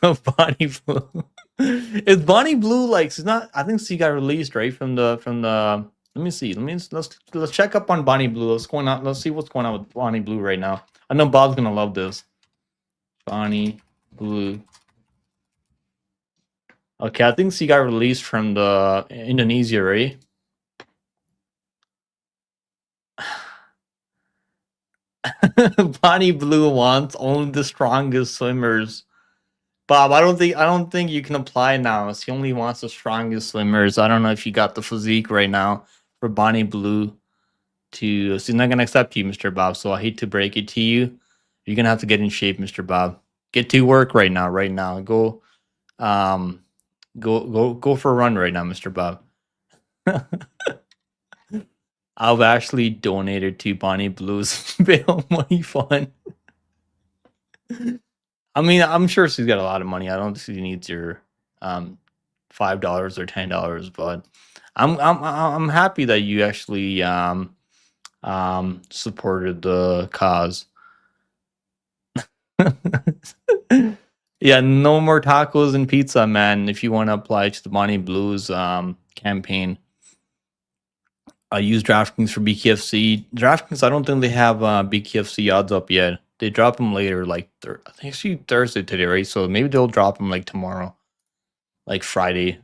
of Bonnie Blue. Is Bonnie Blue like? She's not. I think she got released right from the. Let me see. Let's check up on Bonnie Blue. What's going on? Let's see what's going on with Bonnie Blue right now. I know Bob's gonna love this. Bonnie Blue. Okay, I think she got released from the Indonesia, right? Bonnie Blue wants only the strongest swimmers. Bob, I don't think you can apply now. She only wants the strongest swimmers. I don't know if you got the physique right now for Bonnie Blue she's not gonna accept you, Mr. Bob. So I hate to break it to you. You're gonna have to get in shape, Mr. Bob. Get to work right now. Go go for a run right now, Mr. Bob. I've actually donated to Bonnie Blue's bail money fund. I mean, I'm sure she's got a lot of money. I don't think she needs your $5 or $10, but I'm happy that you actually supported the cause. Yeah, no more tacos and pizza, man. If you want to apply to the Bonnie Blues campaign, I use DraftKings for BKFC. DraftKings, I don't think they have BKFC odds up yet. They drop them later, like I think it's Thursday today, right? So maybe they'll drop them like tomorrow, like Friday.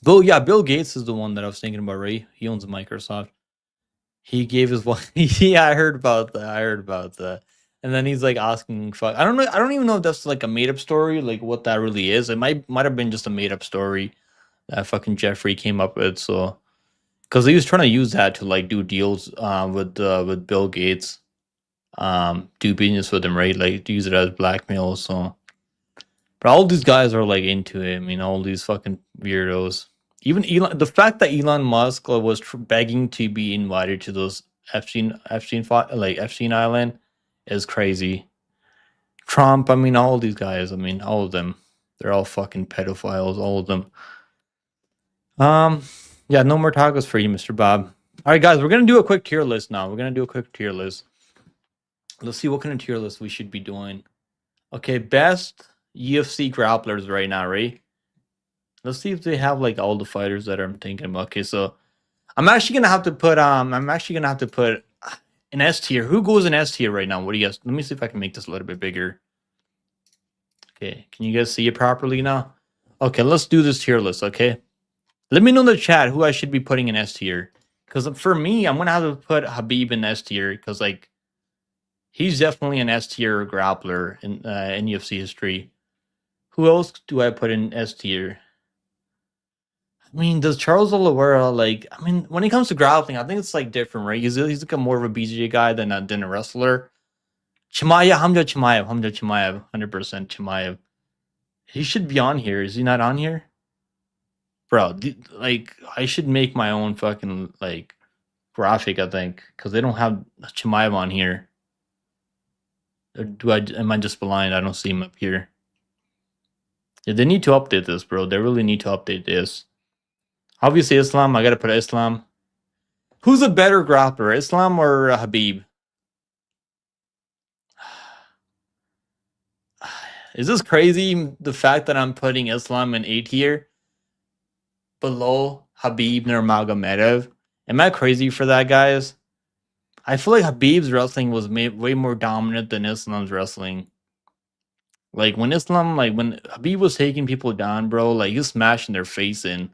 Bill Gates is the one that I was thinking about, right? He owns Microsoft. He gave his one. Yeah, I heard about that. And then he's like asking, "Fuck, I don't know. I don't even know if that's like a made up story, like what that really is. It might have been just a made up story that fucking Jeffrey came up with. So, because he was trying to use that to like do deals with Bill Gates, do business with him, right? Like to use it as blackmail. So, but all these guys are like into it. I mean, all these fucking weirdos. Even Elon, the fact that Elon Musk was begging to be invited to those Epstein Island is crazy. Trump, I mean, all these guys, I mean, all of them. They're all fucking pedophiles, all of them. Um, yeah, no more tacos for you, Mr. Bob. All right, guys, we're gonna do a quick tier list now. We're gonna do a quick tier list. Let's see what kind of tier list we should be doing. Okay, best UFC grapplers right now, right? Let's see if they have like all the fighters that I'm thinking about. Okay, so I'm actually gonna have to put an S tier. Who goes in S tier right now? What do you guys? Let me see if I can make this a little bit bigger. Okay, can you guys see it properly now? Okay, let's do this tier list. Okay, let me know in the chat who I should be putting in S tier. Because for me, I'm gonna have to put Habib in S tier because like he's definitely an S tier grappler in UFC history. Who else do I put in S tier? I mean, does Charles Oliveira like? I mean, when it comes to grappling, I think it's like different, right? He's like a more of a BJJ guy than a wrestler. Hamza Chimaev, 100% Chimaev. He should be on here. Is he not on here, bro? Like, I should make my own fucking like graphic. I think because they don't have Chimaev on here. Or do I? Am I just blind? I don't see him up here. Yeah, they need to update this, bro. They really need to update this. Obviously, Islam. I gotta put Islam. Who's a better grappler, Islam or Habib? Is this crazy? The fact that I'm putting Islam in A tier below Habib Nurmagomedov. Am I crazy for that, guys? I feel like Habib's wrestling was way more dominant than Islam's wrestling. Like when Habib was taking people down, bro, like he's smashing their face in.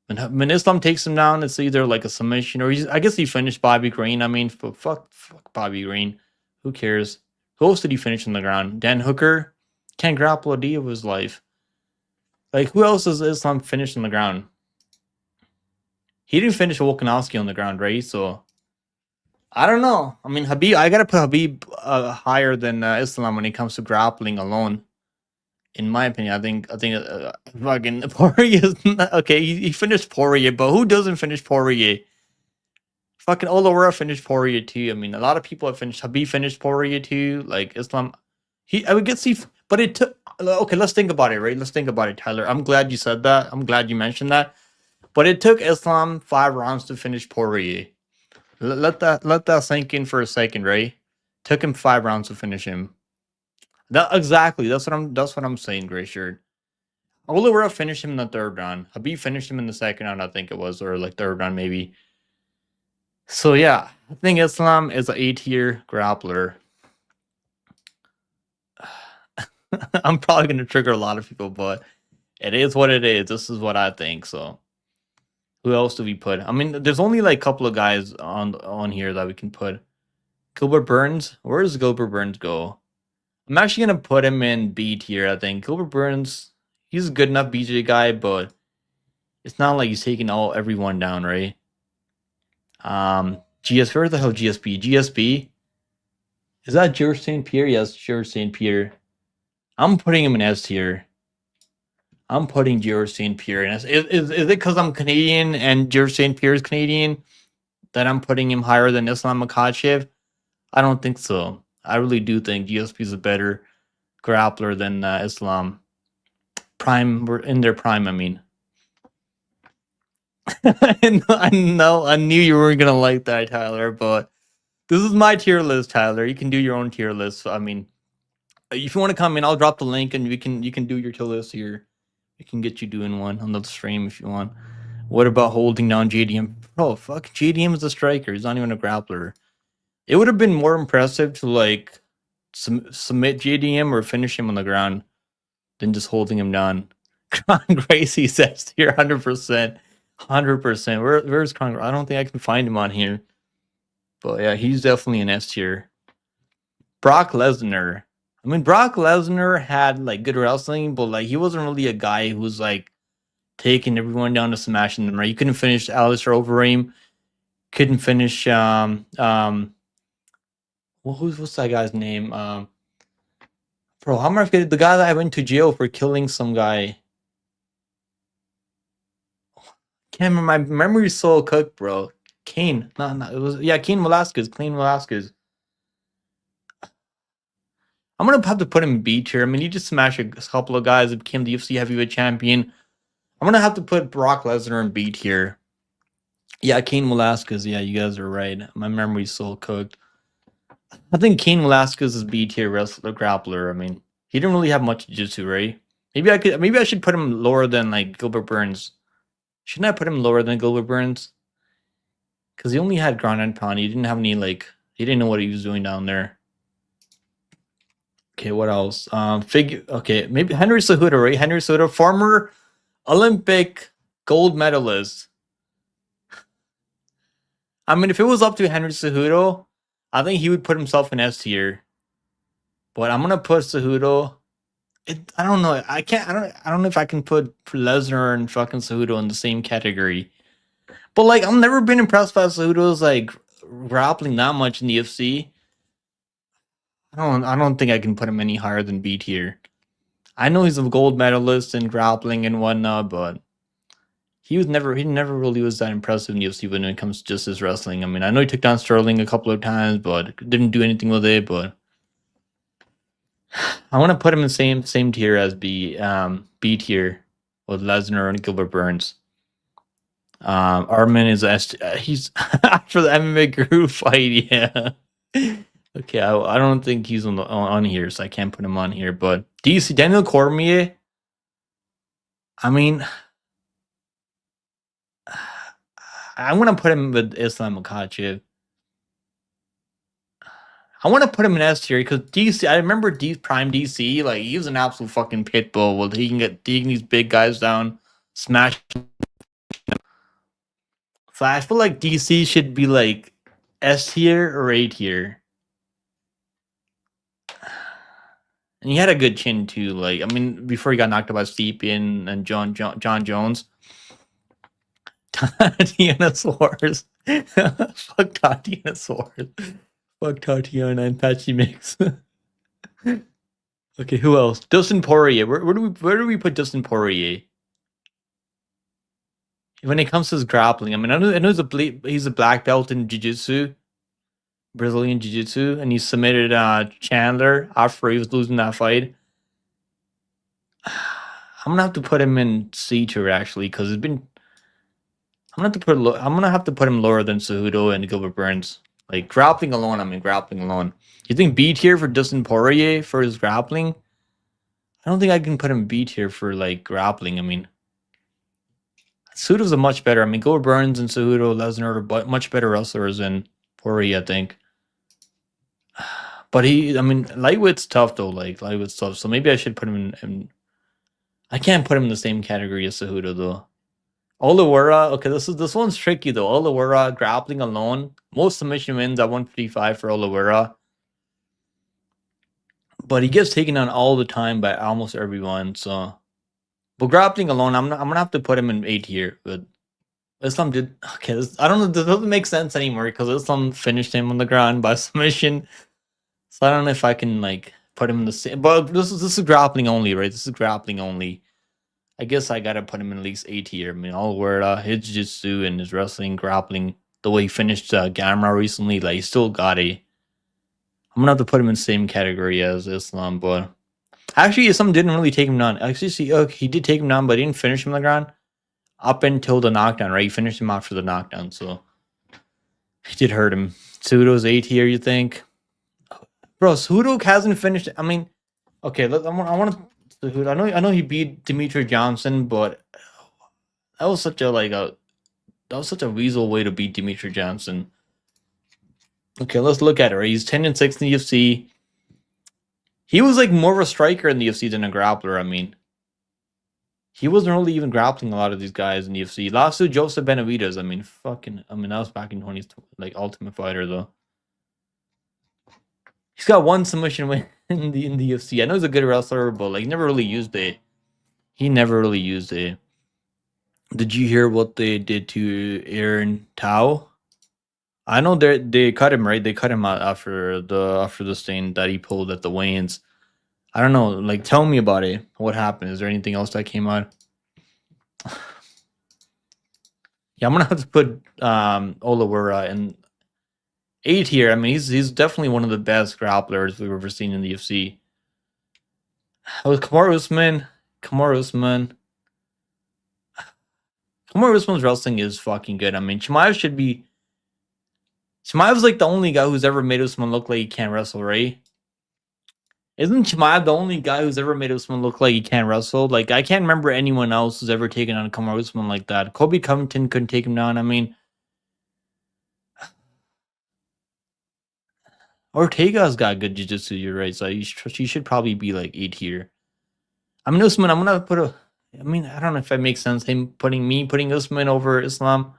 When Islam takes him down, it's either like a submission or I guess he finished Bobby Green. I mean, fuck Bobby Green. Who cares? Who else did he finish on the ground? Dan Hooker can't grapple a day of his life. Like who else does Islam finish on the ground? He didn't finish Volkanovski on the ground, right? So I don't know. I mean, Habib. I gotta put Habib higher than Islam when it comes to grappling alone. In my opinion, I think fucking Poirier is okay. He finished Poirier, but who doesn't finish Poirier? Fucking Oliveira finished Poirier too. I mean, a lot of people have finished. Habib finished Poirier too. Like Islam, I would get see, but it took. Okay, let's think about it, right? Let's think about it, Tyler. I'm glad you said that. I'm glad you mentioned that. But it took Islam 5 rounds to finish Poirier. Let that sink in for a second, right? Took him 5 rounds to finish him. Exactly. That's what I'm saying, Gray Shirt. Oliveira finished him in the 3rd round. Habib finished him in the 2nd round, I think it was, or like 3rd round maybe. So yeah, I think Islam is an A tier grappler. I'm probably gonna trigger a lot of people, but it is what it is. This is what I think. So who else do we put? I mean, there's only like a couple of guys on here that we can put. Gilbert Burns. Where does Gilbert Burns go? I'm actually gonna put him in B tier. I think Gilbert Burns. He's a good enough BJ guy, but it's not like he's taking everyone down, right? Where the hell GSP? GSP? Is that George St. Pierre? Yes, George St. Pierre. I'm putting him in S tier. I'm putting George St. Pierre in S. Is it because I'm Canadian and George St. Pierre is Canadian that I'm putting him higher than Islam Makhachev? I don't think so. I really do think GSP is a better grappler than Islam. We're in their prime, I mean. I know, I knew you weren't gonna like that, Tyler, but this is my tier list, Tyler. You can do your own tier list. I mean, if you want to come in, I'll drop the link and you can do your tier list here. We can get you doing one on the stream if you want. What about holding down JDM? Bro, fuck, JDM is a striker. He's not even a grappler. It would have been more impressive to like submit JDM or finish him on the ground than just holding him down. Con Gracie says here 100%. 100%. Where's Con? I don't think I can find him on here. But yeah, he's definitely an S tier. Brock Lesnar. I mean, Brock Lesnar had like good wrestling, but like he wasn't really a guy who was like taking everyone down to smashing them, right? You couldn't finish Alistair Overeem. Couldn't finish what's that guy's name? Bro, how am I forgetting the guy that I went to jail for killing some guy? Can't remember. My memory's so cooked, bro. Kane. No, it was Kane Velasquez. Kane Velasquez. I'm gonna have to put him in B tier. I mean, he just smashed a couple of guys that became the UFC heavyweight champion. I'm gonna have to put Brock Lesnar in B tier. Yeah, Cain Velasquez. Yeah, you guys are right. My memory's so cooked. I think Cain Velasquez is B tier wrestler grappler. I mean, he didn't really have much jiu-jitsu, right? Maybe I should put him lower than like Gilbert Burns. Shouldn't I put him lower than Gilbert Burns? Because he only had ground and pound. He didn't have any he didn't know what he was doing down there. Okay, what else? Okay, maybe Henry Cejudo, right? Henry Cejudo, former Olympic gold medalist. I mean, if it was up to Henry Cejudo, I think he would put himself in S tier. But I'm gonna put Cejudo. I don't know. I can't. I don't know if I can put Lesnar and fucking Cejudo in the same category. But like, I've never been impressed by Cejudo's like grappling that much in the UFC. I don't think I can put him any higher than B tier. I know he's a gold medalist in grappling and whatnot, but he never really was that impressive in the UFC when it comes to just his wrestling. I mean, I know he took down Sterling a couple of times, but didn't do anything with it. But I want to put him in the same tier as B tier with Lesnar and Gilbert Burns. Armin is he's after the MMA group fight, yeah. Okay, I don't think he's on here, so I can't put him on here. But DC Daniel Cormier, I mean, I'm gonna put him with Islam Makhachev. I want to put him in S tier because DC. I remember Prime DC, like he was an absolute fucking pit bull. Well, he can get these big guys down, smash. So I feel like DC should be like S tier or A tier. And he had a good chin too. Like, I mean, before he got knocked out by Stepien and John Jones. Tatiana Suarez. Fuck Tatiana Suarez. Fuck Tatiana and Patchy Mix. Okay, who else? Dustin Poirier. Where do we put Dustin Poirier? When it comes to his grappling, I mean, I know he's a black belt in jiu-jitsu, Brazilian jiu-jitsu, and he submitted Chandler after he was losing that fight. I'm gonna have to put him in C tier actually, because I'm gonna have to put him lower than Cejudo and Gilbert Burns. Like grappling alone, I mean grappling alone. You think B tier for Dustin Poirier for his grappling? I don't think I can put him B tier for like grappling. I mean, Cejudo's a much better. I mean, Gilbert Burns and Cejudo, Lesnar are much better wrestlers than Poirier, I think. But I mean, lightweight's tough though. Like lightweight's tough. So maybe I should put him in. I can't put him in the same category as Cejudo though. Oliveira, okay, this one's tricky though. Oliveira grappling alone, most submission wins at 155 for Oliveira, but he gets taken on all the time by almost everyone. So, but grappling alone, I'm gonna have to put him in A tier. But Islam did okay. I don't know. This doesn't make sense anymore because Islam finished him on the ground by submission. So I don't know if I can like put him in the same. But this is grappling only, right? This is grappling only. I guess I gotta put him in at least A tier. I mean, Oliveira, his jiu-jitsu and his wrestling, grappling, the way he finished Gamera recently, like, he still got a. I'm gonna have to put him in the same category as Islam, but actually, Islam didn't really take him down. Actually, he did take him down, but he didn't finish him on the ground up until the knockdown, right? He finished him after the knockdown, so he did hurt him. Cejudo's A tier, you think? Bro, Cejudo hasn't finished. I mean, okay, I want to. I know he beat Dimitri Johnson, but that was such a weasel way to beat Dimitri Johnson. Okay, let's look at it. Right? He's 10-6 in the UFC. He was like more of a striker in the UFC than a grappler. I mean, he wasn't really even grappling a lot of these guys in the UFC. Lost to Joseph Benavidez. I mean, that was back in 20s, like Ultimate Fighter though. He's got one submission win in the UFC. I know he's a good wrestler, but like never really used it. He never really used it. Did you hear what they did to Aaron Tao? I know they cut him, right? They cut him out after the stain that he pulled at the weigh-ins. I don't know. Like, tell me about it. What happened? Is there anything else that came out? Yeah, I'm gonna have to put Oliveira in A tier. I mean, he's definitely one of the best grapplers we've ever seen in the UFC. With Kamaru Usman, Kamaru Usman, Kamaru Usman's wrestling is fucking good. I mean, Chimaev's like the only guy who's ever made Usman look like he can't wrestle, right? Isn't Chimaev the only guy who's ever made Usman look like he can't wrestle? Like, I can't remember anyone else who's ever taken on Kamaru Usman like that. Kobe Covington couldn't take him down. I mean, Ortega's got good jiu-jitsu, you're right. So he should probably be like 8 here. I mean, Usman, I'm gonna put a. I mean, I don't know if it makes sense. Him putting Usman over Islam,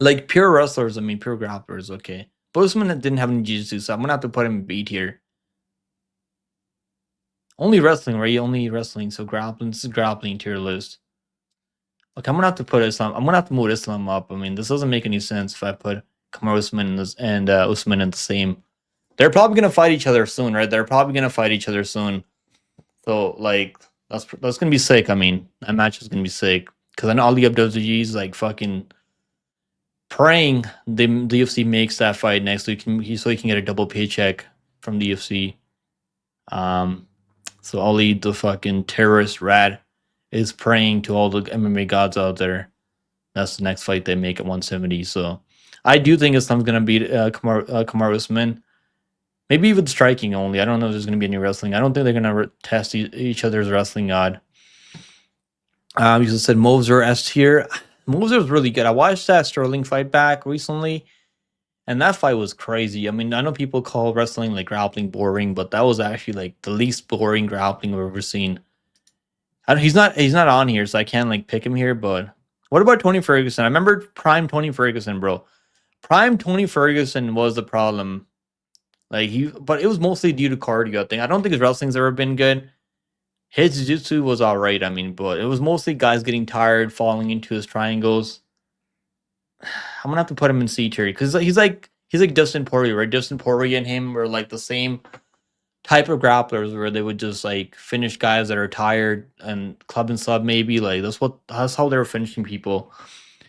like pure wrestlers. I mean, pure grapplers. Okay, but Usman didn't have any jiu-jitsu, so I'm gonna have to put him B tier. Only wrestling, right? Only wrestling. So grappling. This is grappling tier list. Okay, I'm gonna have to put Islam. I'm gonna have to move Islam up. I mean, this doesn't make any sense if I put Kamaru Usman and Usman in the same. They're probably gonna fight each other soon, right? They're probably gonna fight each other soon. So like that's gonna be sick. I mean, that match is gonna be sick because I know Ali Abdelaziz like fucking praying the UFC makes that fight next week so he can get a double paycheck from the UFC. So Ali the fucking terrorist rat is praying to all the MMA gods out there. That's the next fight they make at 170. So I do think Islam's gonna beat Kamaru Usman. Maybe even striking only. I don't know if there's going to be any wrestling. I don't think they're going to test each other's wrestling god. You just said Moser S tier. Moser was really good. I watched that Sterling fight back recently, and that fight was crazy. I mean, I know people call wrestling like grappling boring, but that was actually like the least boring grappling I've ever seen. He's not on here, so I can't like pick him here. But what about Tony Ferguson? I remember prime Tony Ferguson, bro. Prime Tony Ferguson was the problem. But it was mostly due to cardio. I don't think his wrestling's ever been good. His jiu-jitsu was all right. I mean, but it was mostly guys getting tired, falling into his triangles. I'm gonna have to put him in C tier because he's like Dustin Poirier, right? Dustin Poirier and him were like the same type of grapplers where they would just like finish guys that are tired and club and sub maybe. Like that's how they were finishing people.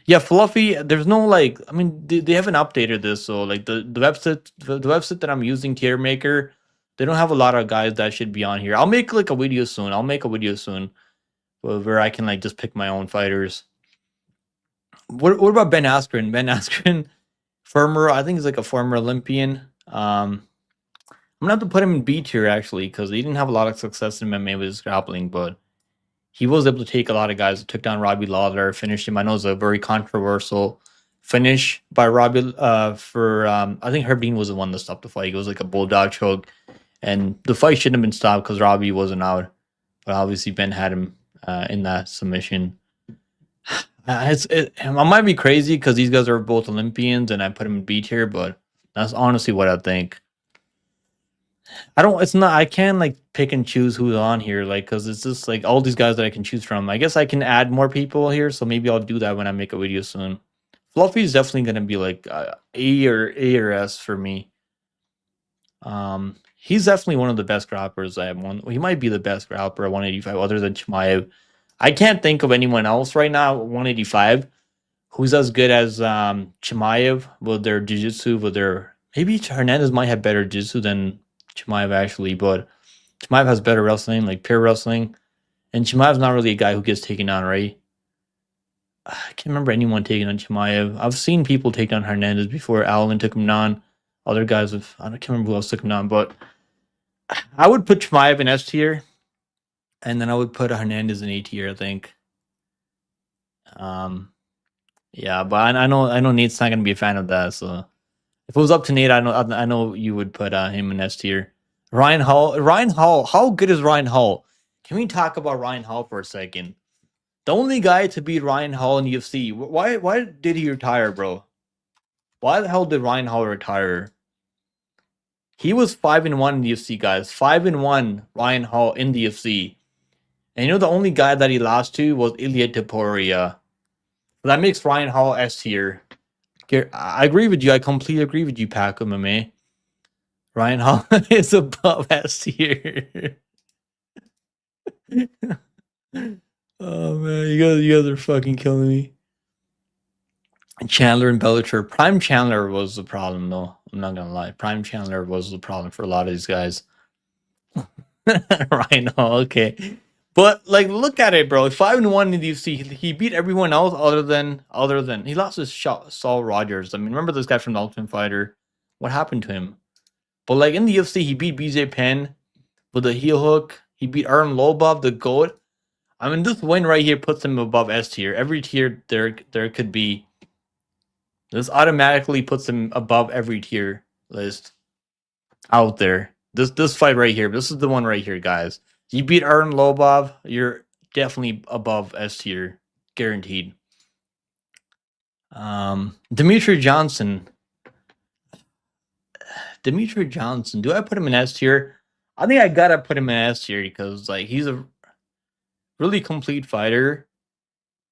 Yeah, Fluffy. There's no like. I mean, they haven't updated this, so like the website that I'm using, Tier Maker, they don't have a lot of guys that should be on here. I'll make like a video soon. Where I can like just pick my own fighters. What about Ben Askren? Ben Askren, former. I think he's like a former Olympian. I'm gonna have to put him in B tier actually because he didn't have a lot of success in MMA with his grappling, but he was able to take a lot of guys. Took down Robbie Lawler, finished him. I know it was a very controversial finish by Robbie. I think Herb Dean was the one that stopped the fight. It was like a bulldog choke, and the fight shouldn't have been stopped because Robbie wasn't out. But obviously Ben had him in that submission. I might be crazy because these guys are both Olympians, and I put him in B tier, but that's honestly what I think. I can't like pick and choose who's on here, like, because it's just like all these guys that I can choose from. I guess I can add more people here, so maybe I'll do that when I make a video soon. Fluffy is definitely gonna be like A or S for me. He's definitely one of the best grapplers I have. He might be the best grappler at 185, other than Chimaev. I can't think of anyone else right now at 185 who's as good as Chimaev with their jiu-jitsu, maybe Hernandez might have better jiu-jitsu than Chimaev actually, but Chimaev has better wrestling, like pure wrestling. And Chimaev's not really a guy who gets taken on, right? I can't remember anyone taking on Chimaev. I've seen people take on Hernandez before. Allen took him on. Other guys I can't remember who else took him on, but I would put Chimaev in S tier, and then I would put Hernandez in A tier, I think. Yeah, but I know Nate's not gonna be a fan of that, so if it was up to Nate, I know you would put him in S tier. Ryan Hall, how good is Ryan Hall? Can we talk about Ryan Hall for a second? The only guy to beat Ryan Hall in UFC. Why did he retire, bro? Why the hell did Ryan Hall retire? He was 5-1 in the UFC, guys. 5-1 Ryan Hall in the UFC. And you know the only guy that he lost to was Ilya Topuria. That makes Ryan Hall S tier. I agree with you. I completely agree with you, Pac MMA. Ryan Hall is above S tier. Oh man, you guys are fucking killing me. Chandler and Bellator. Prime Chandler was the problem, though. I'm not gonna lie. Prime Chandler was the problem for a lot of these guys. Right now, okay. But like, look at it, bro. 5-1 in the UFC. He beat everyone else other than he lost his shot, Saul Rogers. I mean, remember this guy from the Ultimate Fighter? What happened to him? But like in the UFC, he beat BJ Penn with a heel hook. He beat Artem Lobov, the GOAT. I mean, this win right here puts him above S tier. Every tier there could be. This automatically puts him above every tier list out there. This fight right here. This is the one right here, guys. You beat Artem Lobov, you're definitely above S tier, guaranteed. Demetri Johnson. Demetri Johnson. Do I put him in S tier? I think I gotta put him in S tier because like he's a really complete fighter.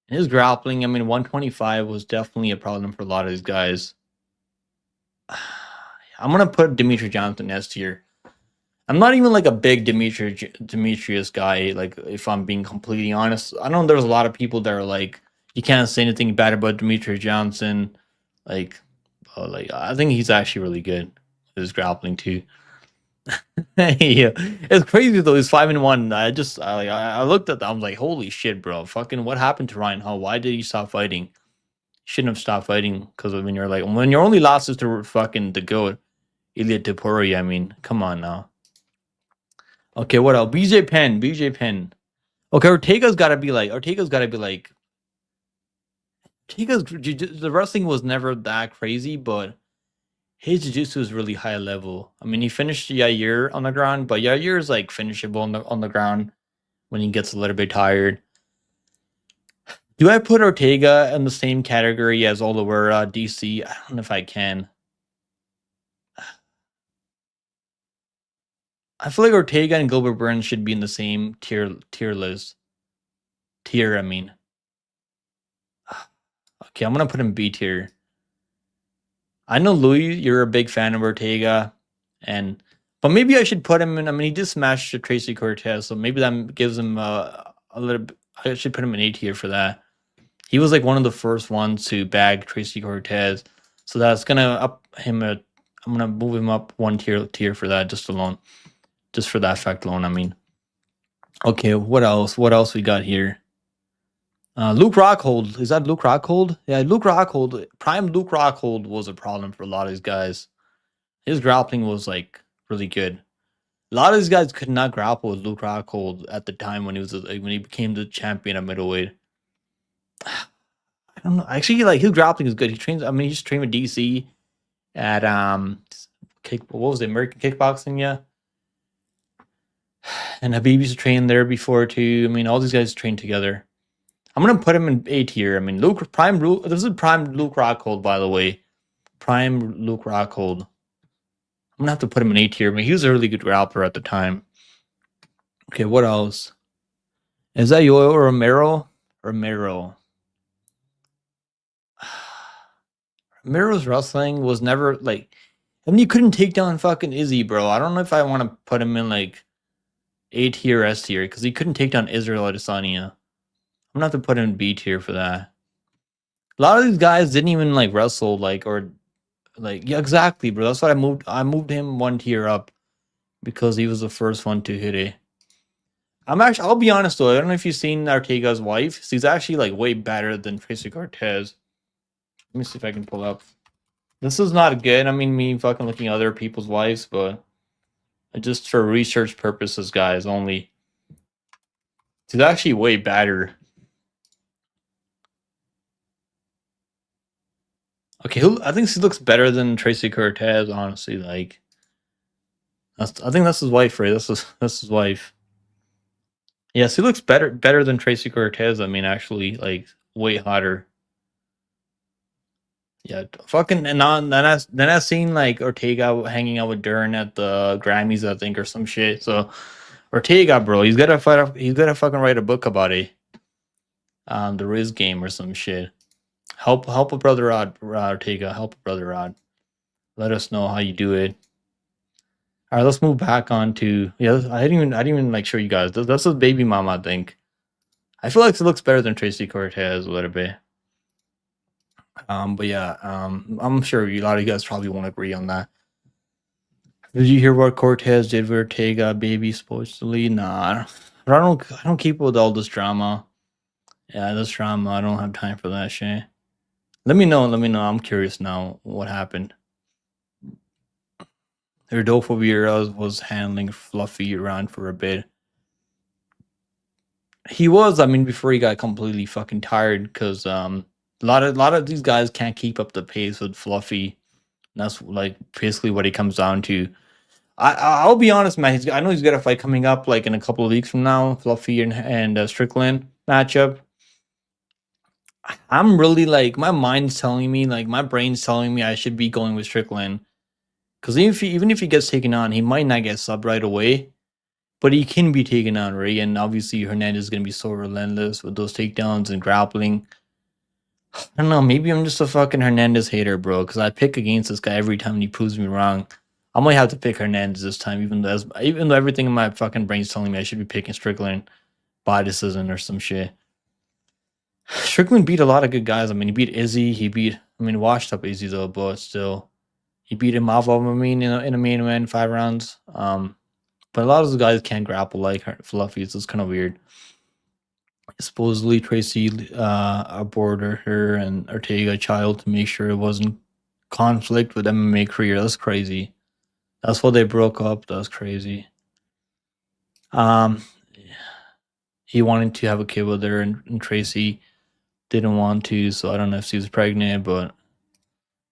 His grappling, I mean, 125 was definitely a problem for a lot of these guys. I'm gonna put Demetri Johnson S tier. I'm not even like a big Demetrius guy. Like, if I'm being completely honest, I know there's a lot of people that are like, you can't say anything bad about Demetri Johnson. Like, like I think he's actually really good. His grappling too. Yeah, it's crazy though. He's 5-1. I looked at that. I was like, holy shit, bro! Fucking, what happened to Ryan Hall? Why did he stop fighting? Shouldn't have stopped fighting because when you're like, when your only loss is to fucking the GOAT, Ilya Topuria. I mean, come on now. Okay, what else? BJ Penn. BJ Penn. Okay, Ortega's got to be like. The wrestling was never that crazy, but his jiu-jitsu is really high level. I mean, he finished Yair on the ground, but Yair is like finishable on the ground when he gets a little bit tired. Do I put Ortega in the same category as Oliveira, DC? I don't know if I can. I feel like Ortega and Gilbert Burns should be in the same tier list. I mean. Okay, I'm gonna put him B tier. I know Louis, you're a big fan of Ortega, but maybe I should put him in. I mean, he just smashed Tracy Cortez, so maybe that gives him a little. I should put him in A tier for that. He was like one of the first ones to bag Tracy Cortez, so that's gonna up him. I'm gonna move him up one tier for that, just for that fact alone. I mean, okay, what else? What else we got here? Luke Rockhold. Is that Luke Rockhold? Yeah, Luke Rockhold. Prime Luke Rockhold was a problem for a lot of these guys. His grappling was like really good. A lot of these guys could not grapple with Luke Rockhold at the time when he became the champion at middleweight. I don't know. Actually, like his grappling is good. He trains. I mean, he's trained with DC at what was it, American Kickboxing? Yeah. And Habib used to train there before too. I mean, all these guys trained together. I'm gonna put him in A tier. I mean, this is prime Luke Rockhold, by the way. Prime Luke Rockhold. I'm gonna have to put him in A tier. I mean, he was a really good grappler at the time. Okay, what else? Is that Yoel Romero? Romero's wrestling was never like. I mean, you couldn't take down fucking Izzy, bro. I don't know if I want to put him in like A tier, S tier, because he couldn't take down Israel Adesanya. I'm gonna have to put him in B tier for that. A lot of these guys didn't even like wrestle, yeah, exactly, bro. That's why I moved him one tier up because he was the first one to hit it. I'll be honest though, I don't know if you've seen Ortega's wife. She's actually like way better than Tracy Cortez. Let me see if I can pull up. This is not good. I mean, me fucking looking at other people's wives, but just for research purposes, guys, only. She's actually way better. Okay, I think she looks better than Tracy Cortez, honestly. Like, I think that's his wife, right? That's his wife. Yes, he looks better than Tracy Cortez. I mean, actually, like way hotter. Yeah, fucking then I seen like Ortega hanging out with Dern at the Grammys, I think, or some shit. So Ortega, bro, he's gotta fucking write a book about it. The Riz game or some shit. Help a brother out, Ortega. Help a brother out. Let us know how you do it. All right, let's move back on to I didn't even like show you guys. That's a baby mama, I think. I feel like it looks better than Tracy Cortez a little bit. But yeah, I'm sure a lot of you guys probably won't agree on that. Did you hear what Cortez did with Ortega, baby, supposedly? Nah, I don't keep up with all this drama. Yeah, this drama, I don't have time for that shit. Let me know. Let me know. I'm curious now what happened. Rodolfo Vieira was handling Fluffy around for a bit. He was, I mean, before he got completely fucking tired, because a lot of these guys can't keep up the pace with Fluffy. And that's like basically what it comes down to. I'll be honest, man. I know he's got a fight coming up like in a couple of weeks from now, Fluffy and Strickland matchup. I'm really like my mind's telling me, like my brain's telling me I should be going with Strickland. Because even if he gets taken on, he might not get subbed right away, but he can be taken on, right? And obviously Hernandez is gonna be so relentless with those takedowns and grappling. I don't know. Maybe I'm just a fucking Hernandez hater, bro. Because I pick against this guy every time and he proves me wrong. I might have to pick Hernandez this time, even though everything in my fucking brain's telling me I should be picking Strickland by decision or some shit. Strickland beat a lot of good guys. I mean, he beat Izzy. Washed up Izzy though, but still, he beat him off of in a main event 5 rounds. But a lot of those guys can't grapple like Fluffy, so it's kind of weird. Supposedly Tracy aborted her and Ortega child to make sure it wasn't conflict with MMA career. That's crazy. That's why they broke up. That's crazy. Um, he wanted to have a kid with her, and Tracy didn't want to. So I don't know if she was pregnant, but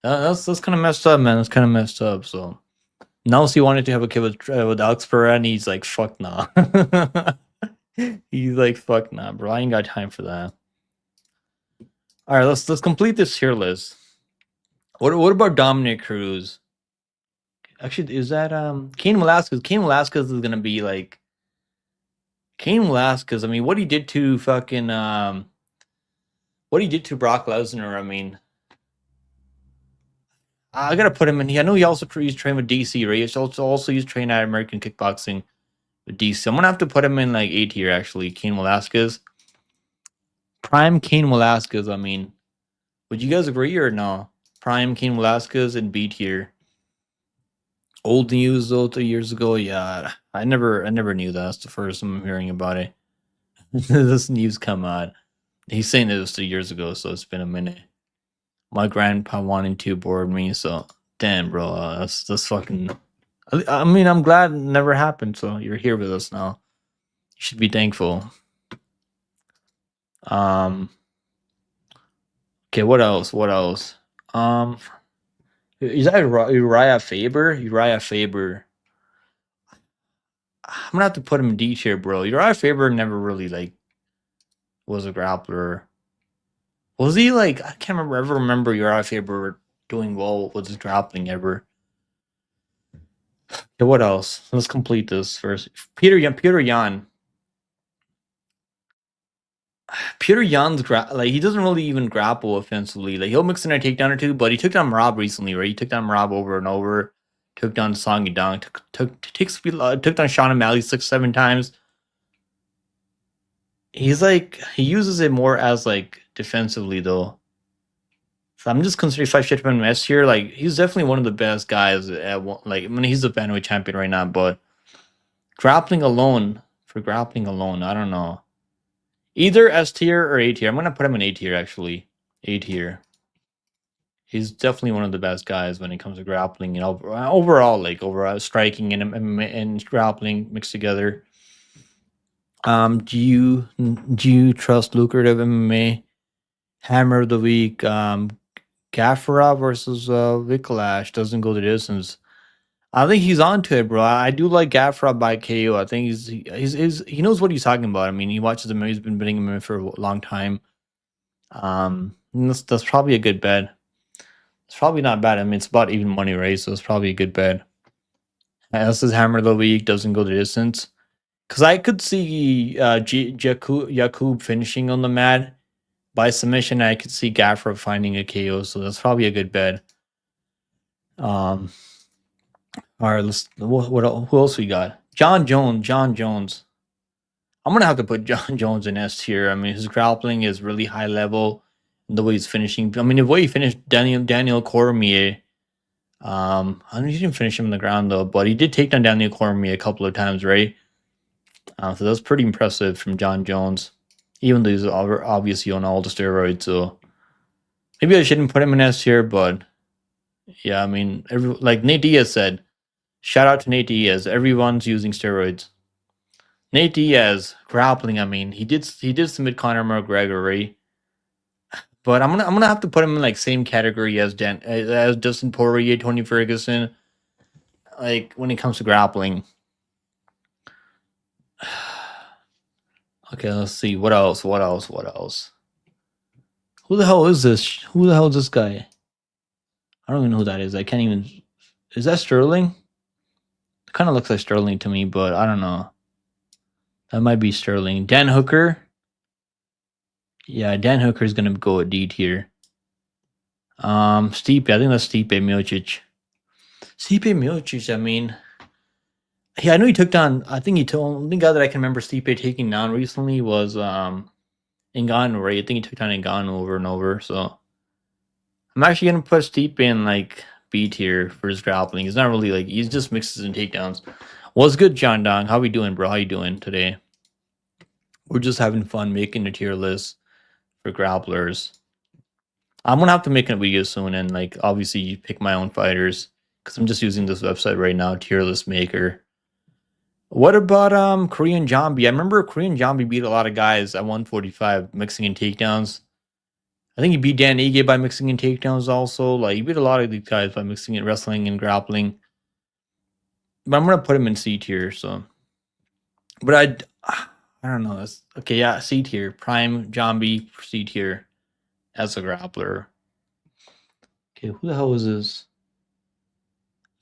that's kind of messed up, man. That's kind of messed up. So now he wanted to have a kid with Alex Pereira, and he's like, fuck nah. He's like, fuck nah, bro. I ain't got time for that. All right, let's complete this tier list. What about Dominic Cruz? Actually, is that Cain Velasquez? Cain Velasquez is gonna be like Cain Velasquez. I mean, what he did to fucking what he did to Brock Lesnar. I mean, I gotta put him in. I know he also used to train with DC, right? He also used to train at American Kickboxing with DC. I'm gonna have to put him in like A tier actually. Cain Velasquez, prime Cain Velasquez. I mean, would you guys agree or no? Prime Cain Velasquez in B tier. Old news though, 2 years ago. Yeah, I never knew that. That's the first time I'm hearing about it. This news come out. He's saying it was 2 years ago, so it's been a minute. My grandpa wanting to board me, so damn, bro, that's fucking. I mean, I'm glad it never happened. So you're here with us now. You should be thankful. Okay, what else? What else? Is that Uriah Faber? Uriah Faber. I'm gonna have to put him in D tier, bro. Uriah Faber never really like was a grappler. Was he like? I can't remember Uriah Faber doing well with his grappling ever. Okay, what else? Let's complete this first. Peter Yan. Peter Yan's he doesn't really even grapple offensively. Like he'll mix in a takedown or two, but he took down Rob recently, right? He took down Rob over and over. Took down Song Yadong. Took down Sean O'Malley 6-7 times. He's like he uses it more as like defensively though. So I'm just considering if I should put him in S here. Like he's definitely one of the best guys at like I mean he's the bantamweight champion right now, but grappling alone, I don't know. Either S tier or A tier. I'm gonna put him in A tier actually. A tier. He's definitely one of the best guys when it comes to grappling and overall striking and grappling mixed together. Do you trust lucrative MMA? Hammer of the week. Gaffarov versus Vikalash doesn't go the distance. I think he's onto it, bro. I do like Gaffarov by KO. I think he knows what he's talking about. I mean, he watches him. He's been betting him for a long time. That's probably a good bet. It's probably not bad. I mean, it's about even money, right? So it's probably a good bet. This is Hammer of the week. Doesn't go the distance. Because I could see Jakub finishing on the mat by submission. I could see Gaffarov finding a KO. So that's probably a good bet. All right, who else we got? John Jones. I'm gonna have to put John Jones in S tier. I mean, his grappling is really high level. And the way he's finishing. I mean, the way he finished Daniel Cormier. I mean, he didn't finish him on the ground though, but he did take down Daniel Cormier a couple of times, right? So that was pretty impressive from John Jones, even though he's obviously on all the steroids. So maybe I shouldn't put him in S tier, but yeah, I mean, like Nate Diaz said, shout out to Nate Diaz. Everyone's using steroids. Nate Diaz grappling. I mean, he did submit Conor McGregor, right? But I'm gonna have to put him in like same category as Dustin Poirier, Tony Ferguson. Like when it comes to grappling. Okay, let's see. What else? What else? What else? Who the hell is this? Who the hell is this guy? I don't even know who that is. I can't even. Is that Sterling? It kind of looks like Sterling to me, but I don't know. That might be Sterling. Dan Hooker. Yeah, Dan Hooker is gonna go a D tier. Stipe. I think that's Stipe Miocic. Stipe Miocic. I mean, yeah, I know he took down. I think the only guy that I can remember Stipe taking down recently was Ngannou, right? I think he took down Ngannou over and over. So I'm actually gonna put Stipe in like B tier for his grappling. He's not really like he's just mixes and takedowns. What's good, John Dong? How we doing, bro? How you doing today? We're just having fun making a tier list for grapplers. I'm gonna have to make a video soon and like obviously pick my own fighters because I'm just using this website right now, tier list maker. What about Korean Zombie? I remember Korean Zombie beat a lot of guys at 145 mixing in takedowns. I think he beat Dan Ige by mixing in takedowns also. Like he beat a lot of these guys by mixing in wrestling and grappling. But I'm gonna put him in C tier, so but I don't know. That's okay, yeah, C tier. Prime Zombie C tier as a grappler. Okay, who the hell is this?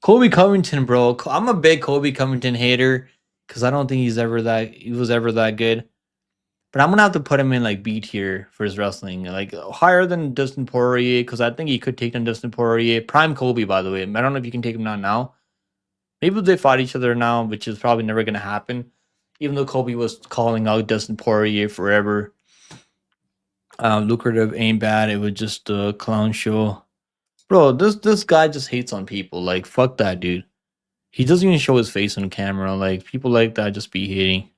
Kobe Covington, bro. I'm a big Kobe Covington hater because I don't think he was ever that good. But I'm gonna have to put him in like B tier for his wrestling, like higher than Dustin Poirier because I think he could take down Dustin Poirier. Prime Kobe, by the way. I don't know if you can take him down now. Maybe they fight each other now, which is probably never gonna happen. Even though Kobe was calling out Dustin Poirier forever. Lucrative ain't bad. It was just a clown show. Bro, this guy just hates on people. Like, fuck that dude. He doesn't even show his face on camera. Like, people like that just be hating.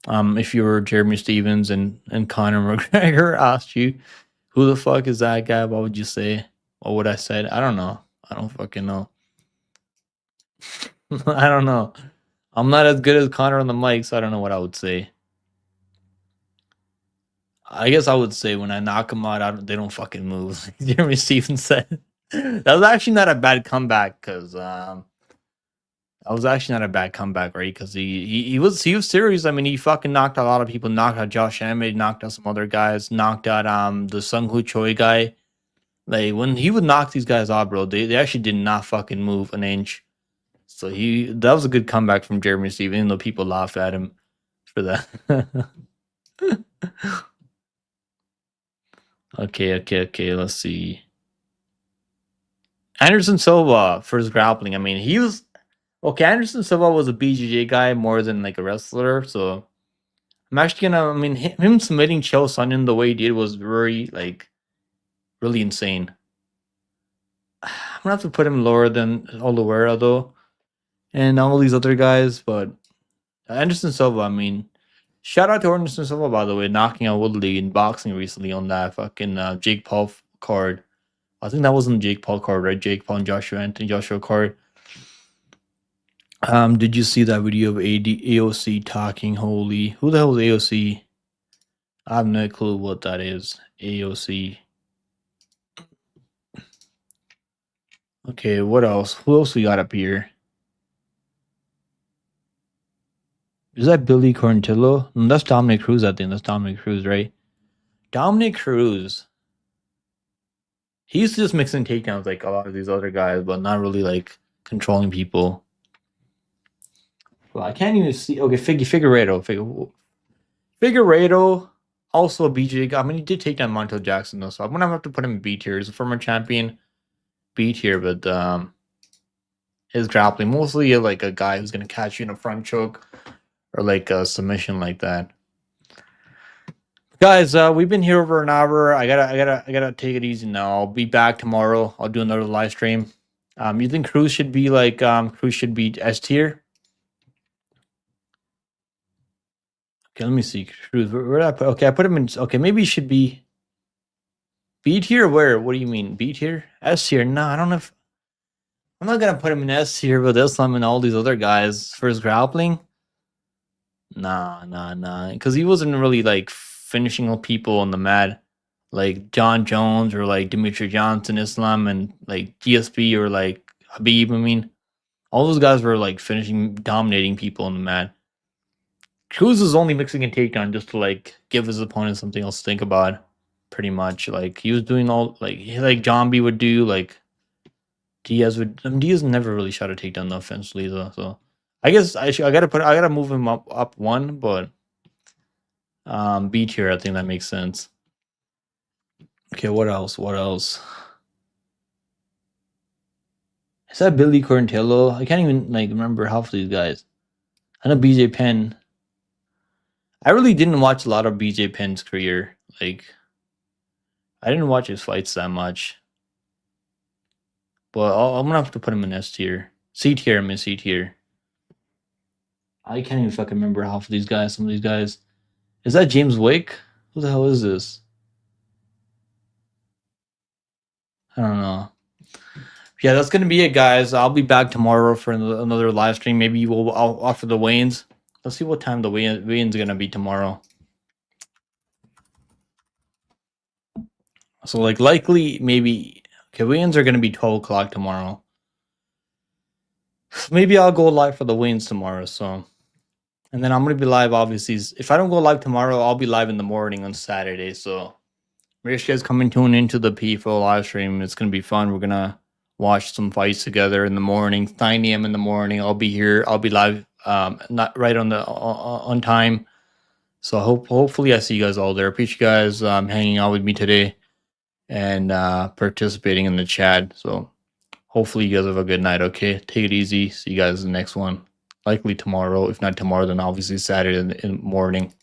If you were Jeremy Stevens and Conor McGregor asked you, who the fuck is that guy? What would you say? What would I say? I don't know. I don't fucking know. I don't know. I'm not as good as Conor on the mic, so I don't know what I would say. I guess I would say when I knock them out, they don't fucking move. Like Jeremy Stevens said. That was actually not a bad comeback because that was actually not a bad comeback, right? Because he was serious. I mean, he fucking knocked out a lot of people. Knocked out Josh Emmett. Knocked out some other guys. Knocked out the Sung Hoo Choi guy. Like when he would knock these guys out, bro, they actually did not fucking move an inch. So that was a good comeback from Jeremy Stevens, even though people laughed at him for that. Okay. Let's see. Anderson Silva for his grappling. I mean, he was okay. Anderson Silva was a BJJ guy more than like a wrestler. So I'm actually gonna. I mean, him submitting Chael Sonnen the way he did was very like really insane. I'm gonna have to put him lower than Oliveira though, and all these other guys. But Anderson Silva. I mean, shout out to Anderson Silva by the way, knocking out Woodley in boxing recently on that fucking Jake Paul card. I think that wasn't Jake Paul card, right? Jake Paul and Anthony Joshua card. Did you see that video of AOC talking? Holy, who the hell is AOC? I have no clue what that is. AOC. Okay, what else? Who else we got up here? Is that Billy Corntillo? No, that's Dominic Cruz, I think. That's Dominic Cruz, right? Dominic Cruz. He used to just mix in takedowns like a lot of these other guys, but not really like controlling people. Well, I can't even see. Okay, Figueiredo. Figueiredo, also a BJ guy. I mean, he did take down Montel Jackson though, so I'm gonna have to put him in B tier. He's a former champion, B tier, but his grappling mostly like a guy who's gonna catch you in a front choke or like a submission like that. Guys, we've been here over an hour. I gotta take it easy now. I'll be back tomorrow. I'll do another live stream. You think Cruz should be like Cruz should be S tier? Okay, let me see. Cruz, where did I put? Okay, I put him in. Okay, maybe he should be B tier. Where? What do you mean B tier? S tier? No, I don't know if I'm not gonna put him in S tier with Islam and all these other guys for his grappling. Nah. Because he wasn't really like finishing people on the mat like John Jones or like Dimitri Johnson, Islam, and like GSP or like Habib. I mean, all those guys were like finishing, dominating people on the mat. Cruz is only mixing a takedown just to like give his opponent something else to think about. Pretty much, like he was doing all like John B would do, like Diaz would. I mean, Diaz never really shot a takedown offensively though. So I guess I gotta move him up one, but B tier. I think that makes sense. Okay, what else? What else? Is that Billy Corntello? I can't even like remember half of these guys. I know BJ Penn. I really didn't watch a lot of BJ Penn's career. Like, I didn't watch his fights that much. But I'm gonna have to put him in S tier. C tier, I'm in C tier. I can't even fucking remember half of these guys. Some of these guys. Is that James Wick? Who the hell is this? I don't know. Yeah, that's gonna be it, guys. I'll be back tomorrow for another live stream. Maybe I'll offer the weigh-ins. Let's see what time the weigh-ins gonna be tomorrow. So like likely maybe okay, weigh-ins are gonna be 12 o'clock tomorrow. Maybe I'll go live for the weigh-ins tomorrow. So, and then I'm gonna be live. Obviously, if I don't go live tomorrow, I'll be live in the morning on Saturday. So, make sure you guys come and tune into the P4 live stream. It's gonna be fun. We're gonna watch some fights together in the morning, 9 a.m. in the morning. I'll be here. I'll be live. Not right on the on time. So hopefully I see you guys all there. Appreciate you guys hanging out with me today and participating in the chat. So hopefully you guys have a good night. Okay, take it easy. See you guys in the next one. Likely tomorrow. If not tomorrow, then obviously Saturday in the morning.